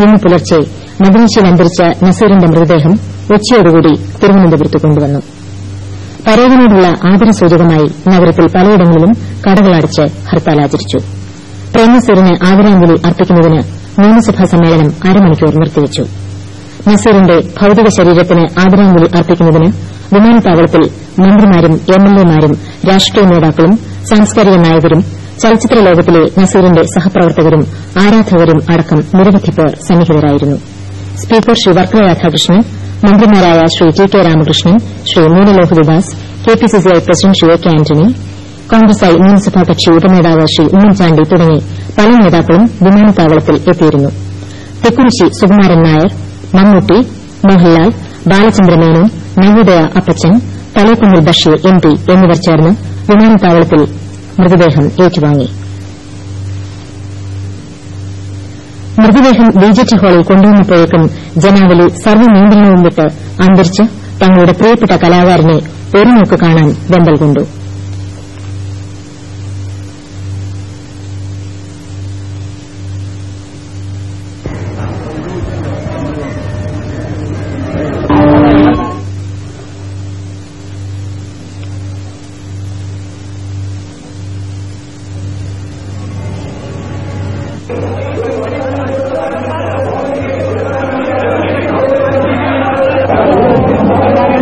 ഇന്ന് പുലർച്ചെ മദനശ്ശേരിയിൽ അന്തരിച്ച നസീറിന്റെ മൃതദേഹം ഉച്ചയോടുകൂടി തിരുവനന്തപുരത്ത് കൊണ്ടുവന്നു. പരേതനോടുള്ള ആദരസൂചകമായി നഗരത്തിൽ പലയിടങ്ങളിലും കടകൾ അടച്ച് ഹർത്താൽ ആചരിച്ചു. പ്രേംനസീറിന് ആദരാഞ്ജലി അർപ്പിക്കുന്നതിന് നിയമസഭാ സമ്മേളനം അരമണിക്കൂർ നിർത്തിവച്ചു. നസീറിന്റെ ഭൌതിക ശരീരത്തിന് ആദരാഞ്ജലി അർപ്പിക്കുന്നതിന് വിമാനത്താവളത്തിൽ മന്ത്രിമാരും എംഎൽഎമാരും രാഷ്ട്രീയ നേതാക്കളും സാംസ്കാരിക നായകരും ചലച്ചിത്ര ലോകത്തിലെ നസീറിന്റെ സഹപ്രവർത്തകരും ആരാധകരും അടക്കം നിരവധി പേർ സന്നിഹിതരായിരുന്നു. സ്പീക്കർ ശ്രീ വർക്കല രാധാകൃഷ്ണൻ, മന്ത്രിമാരായ Shri T K Ramakrishnan, Shri Neelalohithadas, KPCCI president Shri A K Antony, Congress I നിയമസഭാ കക്ഷി ഉപനേതാവ് ശ്രീ ഉമ്മൻചാണ്ടി തുടങ്ങി പല നേതാക്കളും വിമാനത്താവളത്തിൽ എത്തിയിരുന്നു. തെക്കുറിശി സുകുമാരൻ നായർ, മമ്മൂട്ടി, മോഹൻലാൽ, ബാലചന്ദ്രമേനോൻ, നവോദയ അപ്പച്ചൻ, തലേക്കുന്നിൽ ബഷീർ എംപി എന്നിവർ ചേർന്ന് വിമാനത്താവളത്തിൽ മൃതദേഹം ഏറ്റുവാങ്ങി. മൃതദേഹം വിജെടി ഹാളിൽ കൊണ്ടുവന്നപ്പോഴേക്കും ജനാവലി സർവ്വനിയന്ത്രണവും വിട്ട് അന്തരിച്ച് തങ്ങളുടെ പ്രിയപ്പെട്ട കലാകാരനെ ഒരു നോക്ക് കാണാൻ വെമ്പൽ കൊണ്ടു.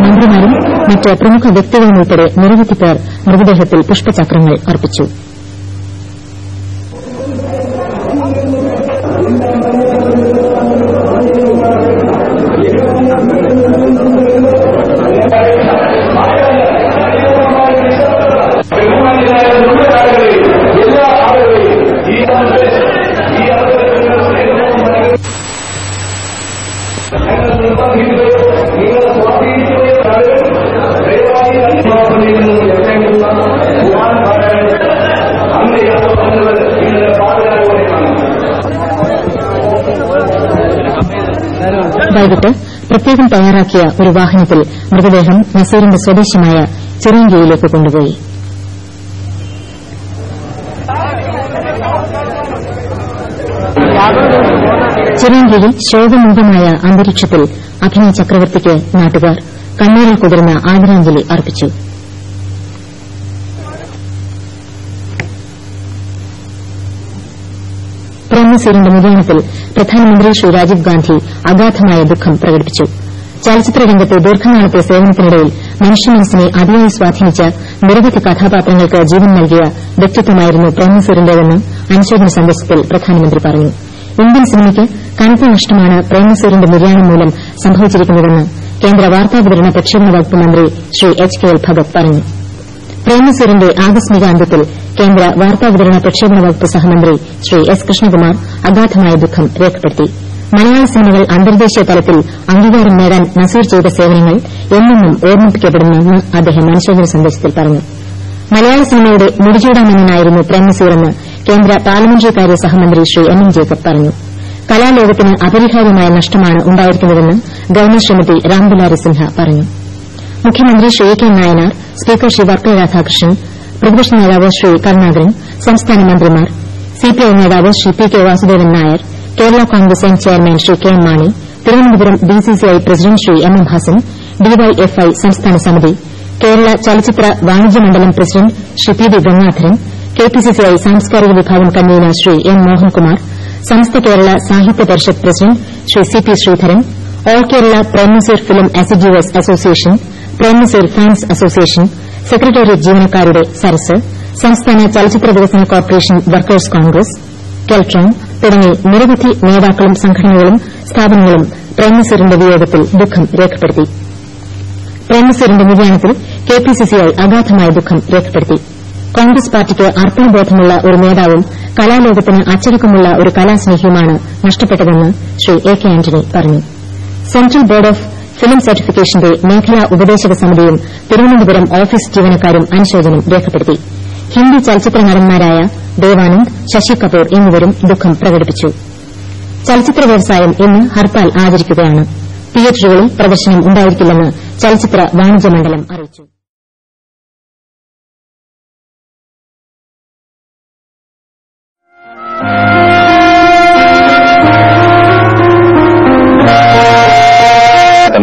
മന്ത്രിമാരും മറ്റ് പ്രമുഖ വ്യക്തികളും ഉൾപ്പെടെ നിരവധി പേർ മൃതദേഹത്തിൽ പുഷ്പചക്രങ്ങൾ അർപ്പിച്ചു. വൈകിട്ട് പ്രത്യേകം തയ്യാറാക്കിയ ഒരു വാഹനത്തിൽ മൃതദേഹം നസീറിന്റെ സ്വദേശമായ ചിറയൻകീഴിലേക്ക് കൊണ്ടുപോയി. ചിറയൻകീഴിൽ ശോകമൂകമായ അന്തരീക്ഷത്തിൽ അഭിനയ ചക്രവർത്തിക്ക് നാട്ടുകാർ കണ്ണീരിൽ കുതിർന്ന ആദരാഞ്ജലി അർപ്പിച്ചു. പ്രേംനസീറിന്റെ നിര്യാണത്തിൽ പ്രധാനമന്ത്രി ശ്രീ രാജീവ് ഗാന്ധി അഗാധമായ ദുഃഖം പ്രകടിപ്പിച്ചു. ചലച്ചിത്ര രംഗത്തെ ദീർഘനാളത്തെ സേവനത്തിനിടയിൽ മനുഷ്യമനസ്സിനെ അതിയായി സ്വാധീനിച്ച നിരവധി കഥാപാത്രങ്ങൾക്ക് ജീവൻ നൽകിയ വ്യക്തിത്വമായിരുന്നു പ്രേംനസീറിന്റേതെന്ന് അനുശോചന സന്ദേശത്തിൽ പ്രധാനമന്ത്രി പറഞ്ഞു. ഇന്ത്യൻ സിനിമയ്ക്ക് കനത്ത നഷ്ടമാണ് പ്രേംനസീറിന്റെ നിര്യാണം മൂലം സംഭവിച്ചിരിക്കുന്നതെന്ന് കേന്ദ്ര വാർത്താവിതരണ പ്രക്ഷേപണ വകുപ്പ് മന്ത്രി Shri H K L Bhagat പറഞ്ഞു. പ്രേംനസീറിന്റെ ആകസ്മിക അന്ത്യത്തിൽ കേന്ദ്ര വാർത്താവിതരണ പ്രക്ഷേപണ വകുപ്പ് സഹമന്ത്രി ശ്രീ എസ് കൃഷ്ണകുമാർ അഗാധമായ ദുഃഖം രേഖപ്പെടുത്തി. മലയാള സിനിമകൾ അന്തർദേശീയ തലത്തിൽ അംഗീകാരം നേടാൻ നസീർ ചെയ്ത സേവനങ്ങൾ എന്നെന്നും ഓർമ്മിപ്പിക്കപ്പെടുമെന്ന് അദ്ദേഹം അനുശോചന സന്ദേശത്തിൽ പറഞ്ഞു. മലയാള സിനിമയുടെ മുടിചൂടാമന്നനായിരുന്നു പ്രേംനസീറെന്ന് കേന്ദ്ര പാർലമെന്ററി കാര്യ സഹമന്ത്രി ശ്രീ എം എം ജേക്കബ് പറഞ്ഞു. കലാലോകത്തിന് അപരിഹാര്യമായ നഷ്ടമാണ് ഉണ്ടായിരിക്കുന്നതെന്ന് ഗവർണർ ശ്രീമതി രാംദുലാരി സിൻഹ പറഞ്ഞു. മുഖ്യമന്ത്രി ശ്രീ കെ നായനാർ, സ്പീക്കർ ശ്രീ വർക്കല രാധാകൃഷ്ണൻ, പ്രതിപക്ഷ നേതാവ് ശ്രീ കരുണാകരൻ, സംസ്ഥാന മന്ത്രിമാർ, സിപിഐ നേതാവ് Shri P K Vasudevan Nair, Kerala Congress M chairman Shri K M Mani, Thiruvananthapuram DCCI president Shri M M Hassan, DYFI സംസ്ഥാന സമിതി, കേരള ചലച്ചിത്ര വാണിജ്യ മണ്ഡലം president Shri P D Gangadharan, KPCCI സാംസ്കാരിക വിഭാഗം convener Shri N Mohankumar, Samastha Kerala Sahithya Parishath president Shri C P Sreedharan, all Kerala Prem Nazir film അസിഡ്യൂവേഴ്സ് association, Prem Nazir fans association, secretariat ജീവനക്കാരുടെ സരസ്, സംസ്ഥാന ചലച്ചിത്ര വികസന കോർപ്പറേഷൻ വർക്കേഴ്സ് കോൺഗ്രസ്, കെൽട്രോൺ തുടങ്ങി നിരവധി നേതാക്കളും സംഘടനകളും സ്ഥാപനങ്ങളും പ്രേംനസീറിന്റെ വിയോഗത്തിൽ ദുഃഖം രേഖപ്പെടുത്തി. പ്രേംനസീറിന്റെ നിര്യാണത്തിൽ കെപിസിസിഐ അഗാധമായ ദുഃഖം രേഖപ്പെടുത്തി. കോൺഗ്രസ് പാർട്ടിക്ക് അർപ്പണബോധമുള്ള ഒരു നേതാവും കലാലോകത്തിന് അച്ചടക്കമുള്ള ഒരു കലാസ്നേഹിയുമാണ് നഷ്ടപ്പെട്ടതെന്ന് ശ്രീ എ കെ ആന്റണി പറഞ്ഞു. സെൻട്രൽ ബോർഡ് ഓഫ് ഫിലിം സർട്ടിഫിക്കേഷന്റെ മേഖലാ ഉപദേശക സമിതിയും തിരുവനന്തപുരം ഓഫീസ് ജീവനക്കാരും അനുശോചനം രേഖപ്പെടുത്തി. ഹിന്ദി ചലച്ചിത്ര നടന്മാരായ ദേവാനന്ദ്, ശശി കപൂർ എന്നിവരും ദുഃഖം പ്രകടിപ്പിച്ചു. ചലച്ചിത്ര വ്യവസായം ഇന്ന് ഹർത്താൽ ആചരിക്കുകയാണ്. തിയേറ്ററുകളിൽ പ്രദർശനം ഉണ്ടായിരിക്കില്ലെന്ന് ചലച്ചിത്ര വാണിജ്യ മണ്ഡലം അറിയിച്ചു.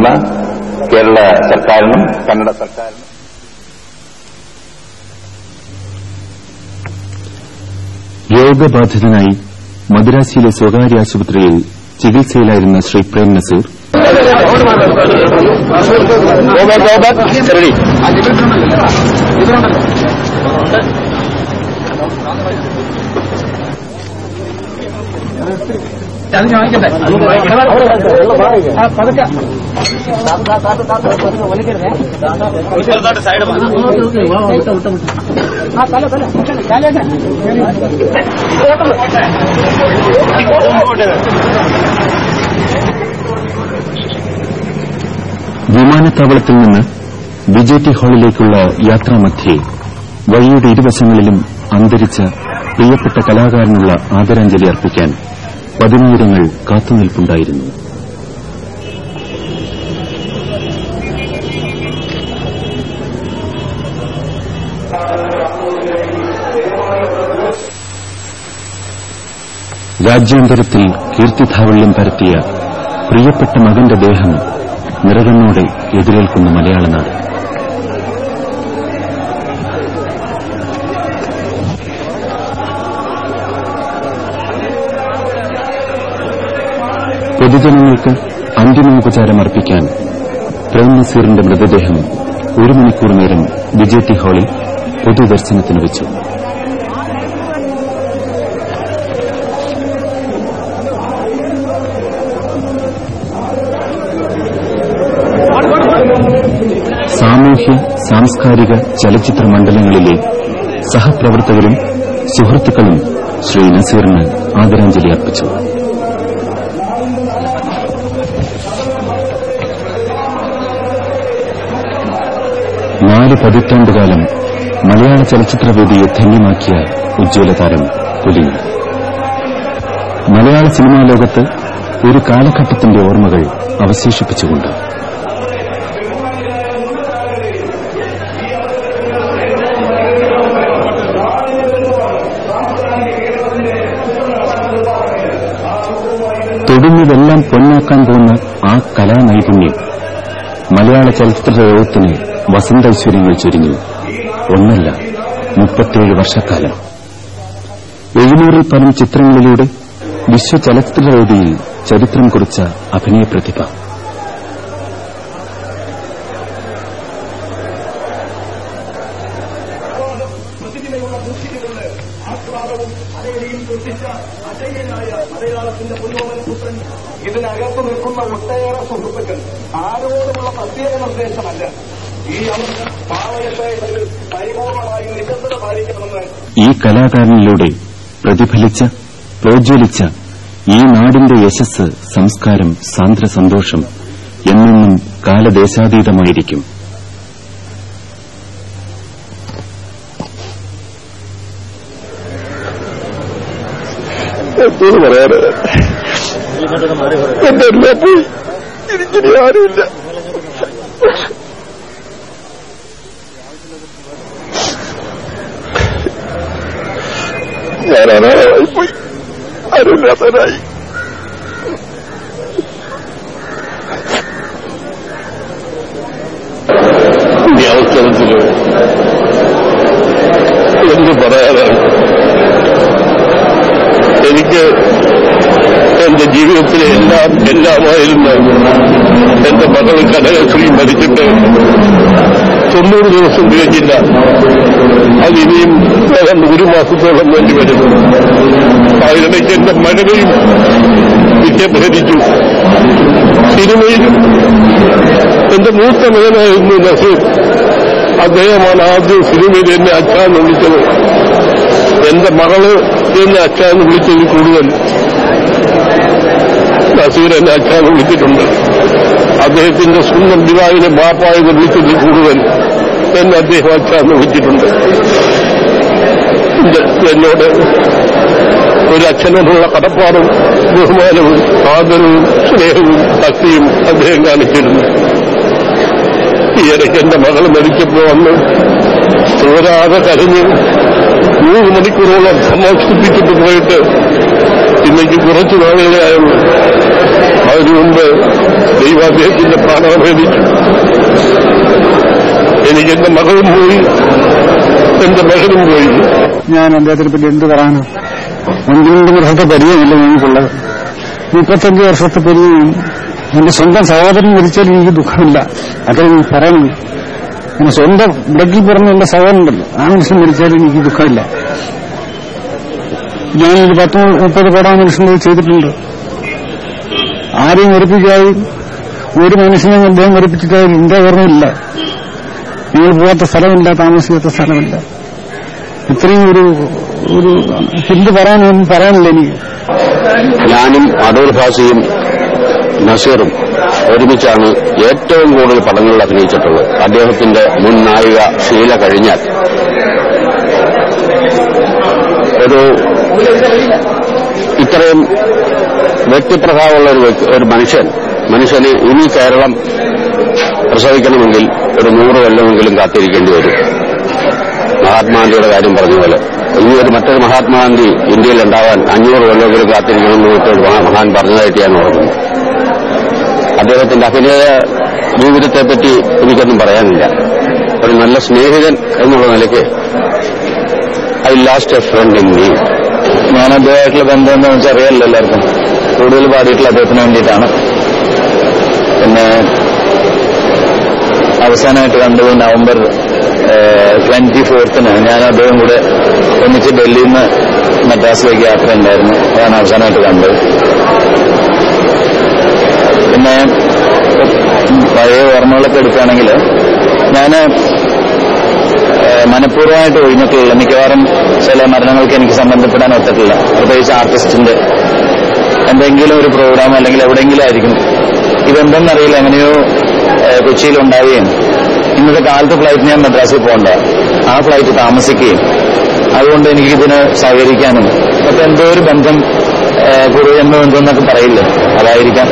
പ്രവർത്തിക്കുന്ന കേരള സർക്കാരിനും കന്നഡ സർക്കാരിനും രോഗബാധിതനായി മദ്രാസിയിലെ സ്വകാര്യ ആശുപത്രിയിൽ ചികിത്സയിലായിരുന്ന ശ്രീ പ്രേം നസീർ വിമാനത്താവളത്തിൽ നിന്ന് വിജെടി ഹാളിലേക്കുള്ള യാത്രാമധ്യേ വഴിയുടെ ഇരുവശങ്ങളിലും അന്തരിച്ച പ്രിയപ്പെട്ട കലാകാരനുള്ള ആദരാഞ്ജലി അർപ്പിക്കാൻ പതിനായിരങ്ങൾ കാത്തുനിൽപ്പുണ്ടായിരുന്നു. രാജ്യാന്തരത്തിൽ കീർത്തിധാവള്യം പരത്തിയ പ്രിയപ്പെട്ട മകന്റെ ദേഹം നിറകണ്ണോടെ എതിരേൽക്കുന്ന മലയാളനാട്. പൊതുജനങ്ങൾക്ക് അന്തിമോപചാരം അർപ്പിക്കാൻ പ്രേം നസീറിന്റെ മൃതദേഹം 1 മണിക്കൂർ നേരം വിജെടി ഹാളിൽ പൊതുദർശനത്തിന് വെച്ചു. സാമൂഹ്യ സാംസ്കാരിക ചലച്ചിത്ര മണ്ഡലങ്ങളിലെ സഹപ്രവർത്തകരും സുഹൃത്തുക്കളും ശ്രീ നസീറിന് ആദരാഞ്ജലി അർപ്പിച്ചു. നാല് പതിറ്റാണ്ടുകാലം മലയാള ചലച്ചിത്രവേദിയെ ധന്യമാക്കിയ ഉജ്ജ്വലതാരം കുലിനി മലയാള സിനിമാ ലോകത്ത് ഒരു കാലഘട്ടത്തിന്റെ ഓർമ്മകൾ അവശേഷിപ്പിച്ചുകൊണ്ട് തൊടുന്നതെല്ലാം പൊന്നാക്കാൻ പോകുന്ന ആ കലാനൈപുണ്യം മലയാള ചലച്ചിത്ര ലോകത്തിന് വസന്തൈശ്വര്യങ്ങൾ ചൊരിഞ്ഞു. ഒന്നല്ല 37 വർഷക്കാലം 700-ൽ പരം ചിത്രങ്ങളിലൂടെ വിശ്വചലച്ചിത്രവേദിയിൽ ചരിത്രം കുറിച്ച അഭിനയപ്രതിഭ. ഇതിനകത്ത് നിൽക്കുന്ന ഒട്ടേറെ സുഹൃത്തുക്കൾ ആരോടുമുള്ള പ്രത്യേക നിർദ്ദേശമല്ല, ഈ പാവയത്തെ പരിപൂർണമായി നിശബ്ദത പാലിക്കണമെന്ന് ഈ കലാകാരനിലൂടെ പ്രതിഫലിച്ച പ്രോജ്വലിച്ച ഈ നാടിന്റെ യശസ്, സംസ്കാരം, സാന്ദ്ര സന്തോഷം എന്നെന്നും കാലദേശാതീതമായിരിക്കും. എനിക്കിനി ആരുമില്ല. ഞാൻ അനാഥമായിപ്പോയി, ആരുമില്ലാത്തവനായി. ഈ അവസരത്തില് എന്ത് പറയാനാണ്? എനിക്ക് എന്റെ ജീവിതത്തിലെ എല്ലാമായിരുന്ന എന്റെ മകൾ കനകശ്രീ മരിച്ചിട്ട് 90 ദിവസം തികഞ്ഞില്ല. അതിനിയും 1 മാസത്തോളം വേണ്ടി വരും. അതിനിടയ്ക്ക് എന്റെ മകനെയും വിദ്യാഭ്യസിച്ചു. സിനിമയിലും എന്റെ മൂത്ത മകനായിരുന്നു നസീർ. അദ്ദേഹമാണ് ആദ്യം സിനിമയിൽ എന്നെ അച്ഛാന്ന് വിളിച്ചത്. എന്റെ മകള് എന്നെ അച്ഛാന്ന് വിളിച്ചതിൽ കൂടുതൽ നസീർ എന്നെ അച്ഛാന്ന് വിളിച്ചിട്ടുണ്ട്. അദ്ദേഹത്തിന്റെ സ്വന്തം പിതാവിനെ ബാപ്പായെന്ന് വിളിച്ചതിൽ കൂടുതൽ എന്നെ അദ്ദേഹം അച്ഛാന്ന് വിളിച്ചിട്ടുണ്ട്. എന്നോട് ഒരു അച്ഛനോടുള്ള കടപ്പാടും ബഹുമാനവും ആദരവും സ്നേഹവും ഭക്തിയും അദ്ദേഹം കാണിച്ചിരുന്നു. ഈ ഇടയ്ക്ക് എന്റെ മകൾ മരിച്ചപ്പോൾ അന്ന് തോരാതെ കരഞ്ഞ് 3 മണിക്കൂറോളം സമാശ്വസിപ്പിച്ചിട്ട് പോയിട്ട് ഇന്നേക്ക് കുറച്ചു നാളുകളെ ആയുള്ളൂ. അതിനു മുമ്പ് ദൈവ അപ്പൊ അദ്ദേഹത്തിന്റെ പ്രാണഭേദിച്ചു. എനിക്ക് എന്റെ മകളും പോയി, എന്റെ മകനും പോയി. ഞാൻ അദ്ദേഹത്തിനെ പറ്റി എന്ത് പറയാനാണ്? 12 വർഷത്തെ പരിചയമില്ല ഞങ്ങൾക്കുള്ളത്. 35 വർഷത്തെ പരിചയം. എന്റെ സ്വന്തം സഹോദരൻ മരിച്ചാൽ എനിക്ക് ദുഃഖമില്ല. അതൊക്കെ പറയണം. എന്റെ സ്വന്തം ബ്ലഡിൽ പറഞ്ഞ എന്റെ സഹോദരനുണ്ടല്ലോ, ആ മനുഷ്യൻ മരിച്ചാലും എനിക്ക് ദുഃഖമില്ല. ഞാനൊരു 10-30 കോടാ മനുഷ്യനെ ചെയ്തിട്ടുണ്ട്. ആരെയും മരിപ്പിക്കാതെ ഒരു മനുഷ്യനെ അദ്ദേഹം മരിപ്പിച്ചിട്ടായാലും എന്റെ ഓർമ്മയില്ല. നിങ്ങൾ പോകാത്ത സ്ഥലമില്ല, താമസിക്കാത്ത സ്ഥലമില്ല. ഇത്രയും ഒരു എന്ത് പറയാനൊന്നും പറയാനില്ല എനിക്ക്. ഞാനും അടൂർ ഭാസിയും നസീറും ഒരുമിച്ചാണ് ഏറ്റവും കൂടുതൽ പടങ്ങളിൽ അഭിനയിച്ചിട്ടുള്ളത്. അദ്ദേഹത്തിന്റെ മുൻ നായിക ഷീല കഴിഞ്ഞാൽ ഇത്രയും വ്യക്തിപ്രഭാവമുള്ള ഒരു മനുഷ്യന് ഇനി കേരളം പ്രസവിക്കണമെങ്കിൽ ഒരു 100 കൊല്ലമെങ്കിലും കാത്തിരിക്കേണ്ടി വരും. മഹാത്മാഗാന്ധിയുടെ കാര്യം പറഞ്ഞതുപോലെ ഇനി മറ്റൊരു മഹാത്മാഗാന്ധി ഇന്ത്യയിൽ ഉണ്ടാവാൻ 500 കൊല്ലമെങ്കിലും കാത്തിരിക്കണമെന്ന് മഹാൻ പറഞ്ഞതായിട്ട് ഞാൻ ഓർക്കുന്നു. അദ്ദേഹത്തിന്റെ അഭിനയ ജീവിതത്തെപ്പറ്റി എനിക്കൊന്നും പറയാനില്ല. ഒരു നല്ല സ്നേഹിതൻ എന്നുള്ള നിലയ്ക്ക് I last a friend in me. ഞാൻ അദ്ദേഹമായിട്ടുള്ള ബന്ധം എന്താണെന്ന് വെച്ചാൽ അറിയാമല്ലോ എല്ലാവർക്കും. കൂടുതൽ പാടിയിട്ടുള്ള അദ്ദേഹത്തിന് വേണ്ടിയിട്ടാണ്. പിന്നെ അവസാനമായിട്ട് കണ്ടത് നവംബർ 24 ഞാൻ അദ്ദേഹം കൂടെ ഒന്നിച്ച് ഡൽഹിയിൽ നിന്ന് മദ്രാസിലേക്ക് യാത്ര ഉണ്ടായിരുന്നു. അതാണ് അവസാനമായിട്ട് കണ്ടത്. പിന്നെ പഴയ ഓർമ്മകളൊക്കെ എടുക്കുകയാണെങ്കിൽ ഞാൻ മനഃപൂർവ്വമായിട്ട് ഒഴിഞ്ഞിട്ടുള്ള മിക്കവാറും ചില മരണങ്ങൾക്ക് എനിക്ക് സംബന്ധപ്പെടാൻ ഒത്തിട്ടില്ല. പ്രത്യേകിച്ച് ആർട്ടിസ്റ്റിന്റെ എന്തെങ്കിലും ഒരു പ്രോഗ്രാം അല്ലെങ്കിൽ എവിടെയെങ്കിലും ആയിരിക്കും. ഇതെന്തെന്നറിയില്ല, എങ്ങനെയോ കൊച്ചിയിലുണ്ടാവുകയും ഇന്നത്തെ കാലത്ത് ഫ്ലൈറ്റ് ഞാൻ മദ്രാസിൽ പോകണ്ട, ആ ഫ്ലൈറ്റ് താമസിക്കുകയും അതുകൊണ്ട് എനിക്കിതിന് സഹകരിക്കാനും ഒക്കെ എന്തോ ഒരു ബന്ധം പൂർവ്വജന്മ ബന്ധം എന്നൊക്കെ പറയില്ലേ, അതായിരിക്കാം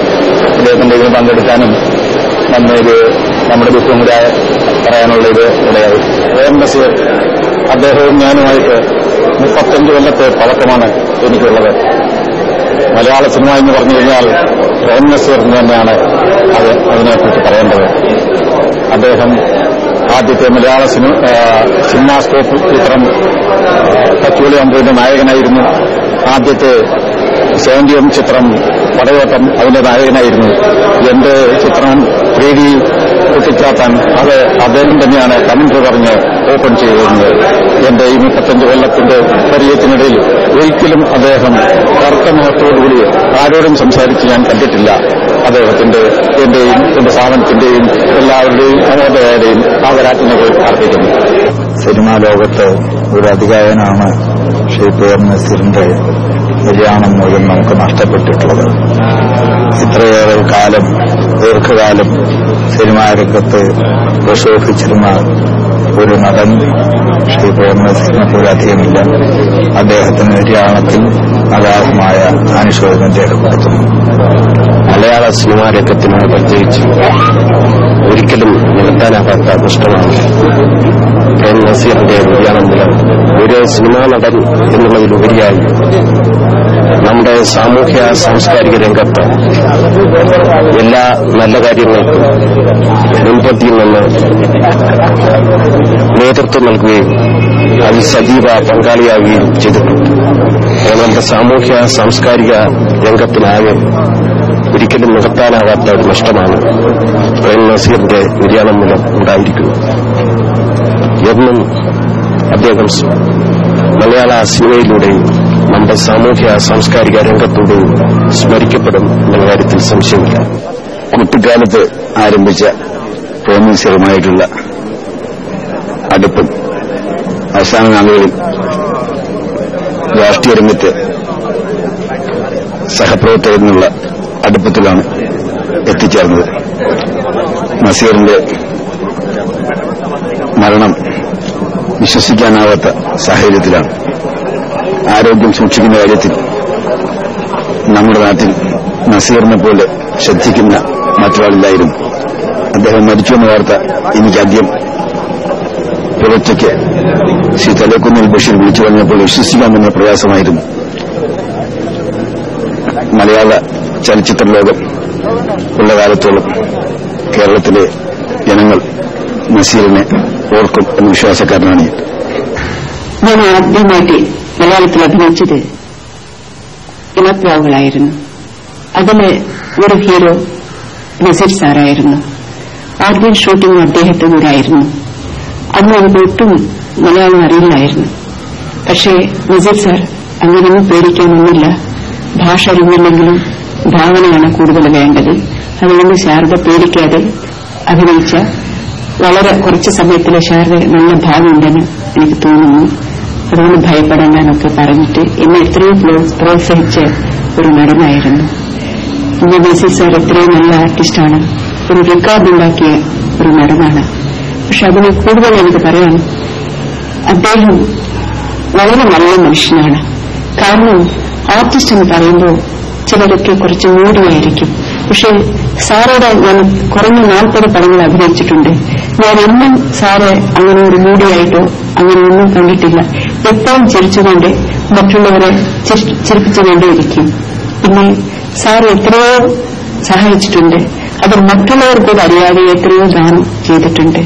അദ്ദേഹത്തിന്റെ ഇതിന് പങ്കെടുക്കാനും നമ്മൊരു നമ്മുടെ ദുഃഖം കൂടെ പറയാനുള്ള ഇത് ഇടയായി. നസീർ അദ്ദേഹവും ഞാനുമായിട്ട് 35 കൊല്ലത്തെ പഴക്കമാണ് എനിക്കുള്ളത്. മലയാള സിനിമ എന്ന് പറഞ്ഞു കഴിഞ്ഞാൽ പ്രേം നസീറിന് തന്നെയാണ് അതിനെക്കുറിച്ച് പറയേണ്ടത്. അദ്ദേഹം ആദ്യത്തെ മലയാള സിനിമാസ്കോപ്പ് ചിത്രം കച്ചൂലി അമ്പുവിന്റെ നായകനായിരുന്നു. ആദ്യത്തെ 70 ചിത്രം പടയോട്ടം അതിന്റെ നായകനായിരുന്നു. എന്റെ ചിത്രം 3D കുട്ടിച്ചാത്താൻ അത് അദ്ദേഹം തന്നെയാണ് കമന്റ് പറഞ്ഞ് ഓപ്പൺ ചെയ്തിരുന്നത്. എന്റെ ഈ 35 കൊല്ലത്തിന്റെ പരിചയത്തിനിടയിൽ ഒരിക്കലും അദ്ദേഹം കറുത്ത മുഖത്തോടുകൂടി ആരോടും സംസാരിച്ച് ഞാൻ കണ്ടിട്ടില്ല. അദ്ദേഹത്തിന്റെ എന്റെയും എന്റെ സ്ഥാപനത്തിന്റെയും എല്ലാവരുടെയും അമോദയുടെയും ആദരാജ്ഞകൾ അർപ്പിക്കുന്നു. സിനിമാ ലോകത്ത് ഒരു അതികായനാണ് ശ്രീ പ്രേം നസീറിന്റെ നിര്യാണം മൂലം നമുക്ക് നഷ്ടപ്പെട്ടിട്ടുള്ളത്. ഇത്രയേറെ കാലം, ദീർഘകാലം സിനിമാ രംഗത്ത് പ്രശോഭിച്ചിരുന്ന ഒരു നടൻ ശ്രീ പ്രേം നസീറിനെ പോലെ അധികമില്ല. അദ്ദേഹത്തിന്റെ നിര്യാണത്തിൽ അഗാധമായ അനുശോചനം രേഖപ്പെടുത്തുന്നു. മലയാള സിനിമാ രംഗത്തിന് പ്രത്യേകിച്ച് ഒരിക്കലും നികത്താനാകാത്ത നഷ്ടമാണ് പ്രേം നസീറിന്റെ നിര്യാണം മൂലം. ഒരു സിനിമാ നടൻ എന്നുള്ളതിലുപരിയായി നമ്മുടെ സാമൂഹ്യ സാംസ്കാരിക രംഗത്ത് എല്ലാ നല്ല കാര്യങ്ങൾക്കും മുൻപന്തിയിൽ നിന്ന് നേതൃത്വം നൽകുകയും അതിൽ സജീവ പങ്കാളിയാവുകയും ചെയ്തിട്ടുണ്ട്. നമ്മുടെ സാമൂഹ്യ സാംസ്കാരിക രംഗത്തിനാകെ ഒരിക്കലും നികത്താനാകാത്ത ഒരു നഷ്ടമാണ് പ്രേം നസീറിന്റെ നിര്യാണം മൂലം ഉണ്ടായിരിക്കുന്നത്. എന്നും അദ്ദേഹം മലയാള സിനിമയിലൂടെയും നമ്മുടെ സാമൂഹ്യ സാംസ്കാരിക രംഗത്തൂടെയും സ്മരിക്കപ്പെടും എന്ന കാര്യത്തിൽ സംശയമില്ല. കുട്ടിക്കാലത്ത് ആരംഭിച്ച പ്രേം നസീറുമായിട്ടുള്ള അടുപ്പം അവസാന നാളുകളിൽ രാഷ്ട്രീയ രംഗത്ത് സഹപ്രവർത്തകരെന്നുള്ള അടുപ്പത്തിലാണ് എത്തിച്ചേർന്നത്. നസീറിന്റെ മരണം വിശ്വസിക്കാനാവാത്ത സാഹചര്യത്തിലാണ്. ആരോഗ്യം സൂക്ഷിക്കുന്ന കാര്യത്തിൽ നമ്മുടെ നാട്ടിൽ നസീറിനെ പോലെ ശ്രദ്ധിക്കുന്ന മറ്റൊരാളില്ലായിരുന്നു. അദ്ദേഹം മരിച്ചുവെന്ന വാർത്ത എനിക്കാദ്യം പുലർച്ചയ്ക്ക് ശ്രീ തലേക്കുന്നിൽ ബഷീർ വിളിച്ചു പറഞ്ഞപ്പോൾ വിശ്വസിക്കാമെന്ന പ്രയാസമായിരുന്നു. മലയാള ചലച്ചിത്ര ലോകം ഉള്ള കാലത്തോളം കേരളത്തിലെ ജനങ്ങൾ നസീറിനെ ഓർക്കും എന്ന വിശ്വാസക്കാരനാണ് ഞാൻ ആദ്യമായിട്ട് മലയാളത്തിൽ അഭിനയിച്ചത് ഇണപ്രാവുകളായിരുന്നു. അതിലെ ഒരു ഹീറോ നസീർ സാറായിരുന്നു. ആദ്യം ഷൂട്ടിംഗ് അദ്ദേഹത്തെ കൂടായിരുന്നു. അന്ന് എനിക്ക് ഒട്ടും മലയാളം അറിയില്ലായിരുന്നു. പക്ഷേ നസീർ സാർ അങ്ങനെയൊന്നും പേടിക്കാനൊന്നുമില്ല. ഭാഷ അറിഞ്ഞില്ലെങ്കിലും ഭാവനയാണ് കൂടുതൽ വേണ്ടത്. അതുകൊണ്ട് ശാരദ പേടിക്കാതെ അഭിനയിച്ച വളരെ കുറച്ച് സമയത്തിലെ ശാരദ നല്ല ഭാവിയുണ്ടെന്ന് എനിക്ക് തോന്നുന്നു. അതുകൊണ്ട് ഭയപ്പെടാനൊക്കെ പറഞ്ഞിട്ട് എന്നെ എത്രയും പ്രോത്സാഹിച്ച ഒരു നടനായിരുന്നു. ഇന്ന് നസീർ സാർ എത്രയും നല്ല ആർട്ടിസ്റ്റാണ്. ഒരു റെക്കോർഡുണ്ടാക്കിയ ഒരു നടനാണ്. പക്ഷെ അതിന് കൂടുതൽ എനിക്ക് പറയാം, അദ്ദേഹം വളരെ നല്ല മനുഷ്യനാണ്. കാരണം ആർട്ടിസ്റ്റ് എന്ന് പറയുമ്പോൾ ചിലരൊക്കെ കുറച്ച് മൂടിയായിരിക്കും. പക്ഷെ സാറോടെ ഞാൻ കുറഞ്ഞ 40 പടങ്ങൾ അഭിനയിച്ചിട്ടുണ്ട്. ഞാൻ എന്നും സാറ് അങ്ങനെ ഒരു മൂടിയായിട്ടോ അങ്ങനെയൊന്നും കണ്ടിട്ടില്ല. എപ്പോഴും ചിരിച്ചുകൊണ്ട് മറ്റുള്ളവരെ ചിരിപ്പിച്ചുകൊണ്ടേയിരിക്കും. പിന്നെ സാറ് എത്രയോ സഹായിച്ചിട്ടുണ്ട്. അത് മറ്റുള്ളവർക്കൂടെ അറിയാതെ എത്രയോ ദാനം ചെയ്തിട്ടുണ്ട്.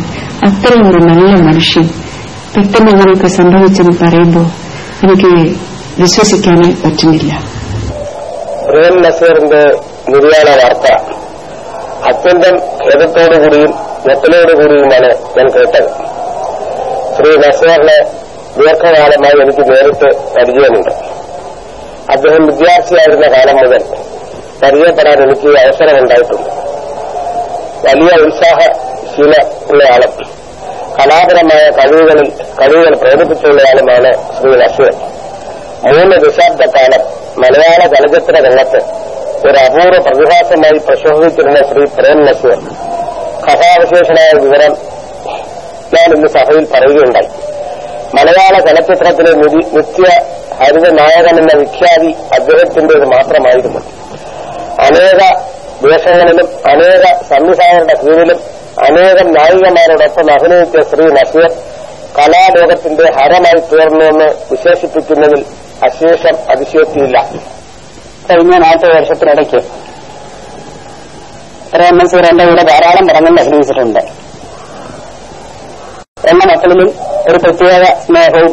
അത്രയും ഒരു നല്ല മനുഷ്യൻ. പെട്ടെന്ന് ഇങ്ങനെയൊക്കെ സംഭവിച്ചെന്ന് പറയുമ്പോൾ എനിക്ക് വിശ്വസിക്കാനേ പറ്റുന്നില്ല. പ്രേം നസീറിന്റെ നിര്യാണ വാർത്ത അത്യന്തം ഖേദത്തോടുകൂടിയും ഞെട്ടലോടുകൂടിയുമാണ് ഞാൻ കേട്ടത്. ശ്രീ നസീറിനെ ദീർഘകാലമായി എനിക്ക് നേരിട്ട് പരിചയമുണ്ട്. അദ്ദേഹം വിദ്യാർത്ഥിയായിരുന്ന കാലം മുതൽ പരിചയപ്പെടാൻ എനിക്ക് അവസരമുണ്ടായിട്ടുണ്ട്. വലിയ ഉത്സാഹശീലമുള്ളയാളും കലാപരമായ കഴിവുകൾ പ്രകടിപ്പിച്ചുള്ളയാളുമാണ് ശ്രീ നസീർ. 3 ദശാബ്ദക്കാലം മലയാള ചലച്ചിത്ര രംഗത്ത് ഒരു അപൂർവ പ്രതിഭാസമായി പ്രശോഭിച്ചിരുന്ന ശ്രീ പ്രേം നസീർ കഥാവിശേഷനായ വിവരം ഞാൻ ഇന്ന് സഭയിൽ പറയുകയുണ്ടായി. മലയാള ചലച്ചിത്രത്തിലെ നിത്യ ഹരിത നായകനെന്ന വിഖ്യാതി അദ്ദേഹത്തിന്റേത് മാത്രമായിരുന്നു. അനേക വേഷങ്ങളിലും അനേക സംവിധായകരുടെ കീഴിലും അനേകം നായികമാരോടൊപ്പം അഭിനയിച്ച ശ്രീ നസീർ കലാലോകത്തിന്റെ ഹരമായി തീർന്നുവെന്ന് വിശേഷിപ്പിക്കുന്നതിൽ അശേഷം അതിശയോക്തിയില്ല. കഴിഞ്ഞ 40 വർഷത്തിനിടയ്ക്ക് പ്രേം നസീർ എന്റെ കൂടെ ധാരാളം പടങ്ങളിൽ അഭിനയിച്ചിട്ടുണ്ട്. എന്റെ മക്കളിലും ഒരു പ്രത്യേക സ്നേഹവും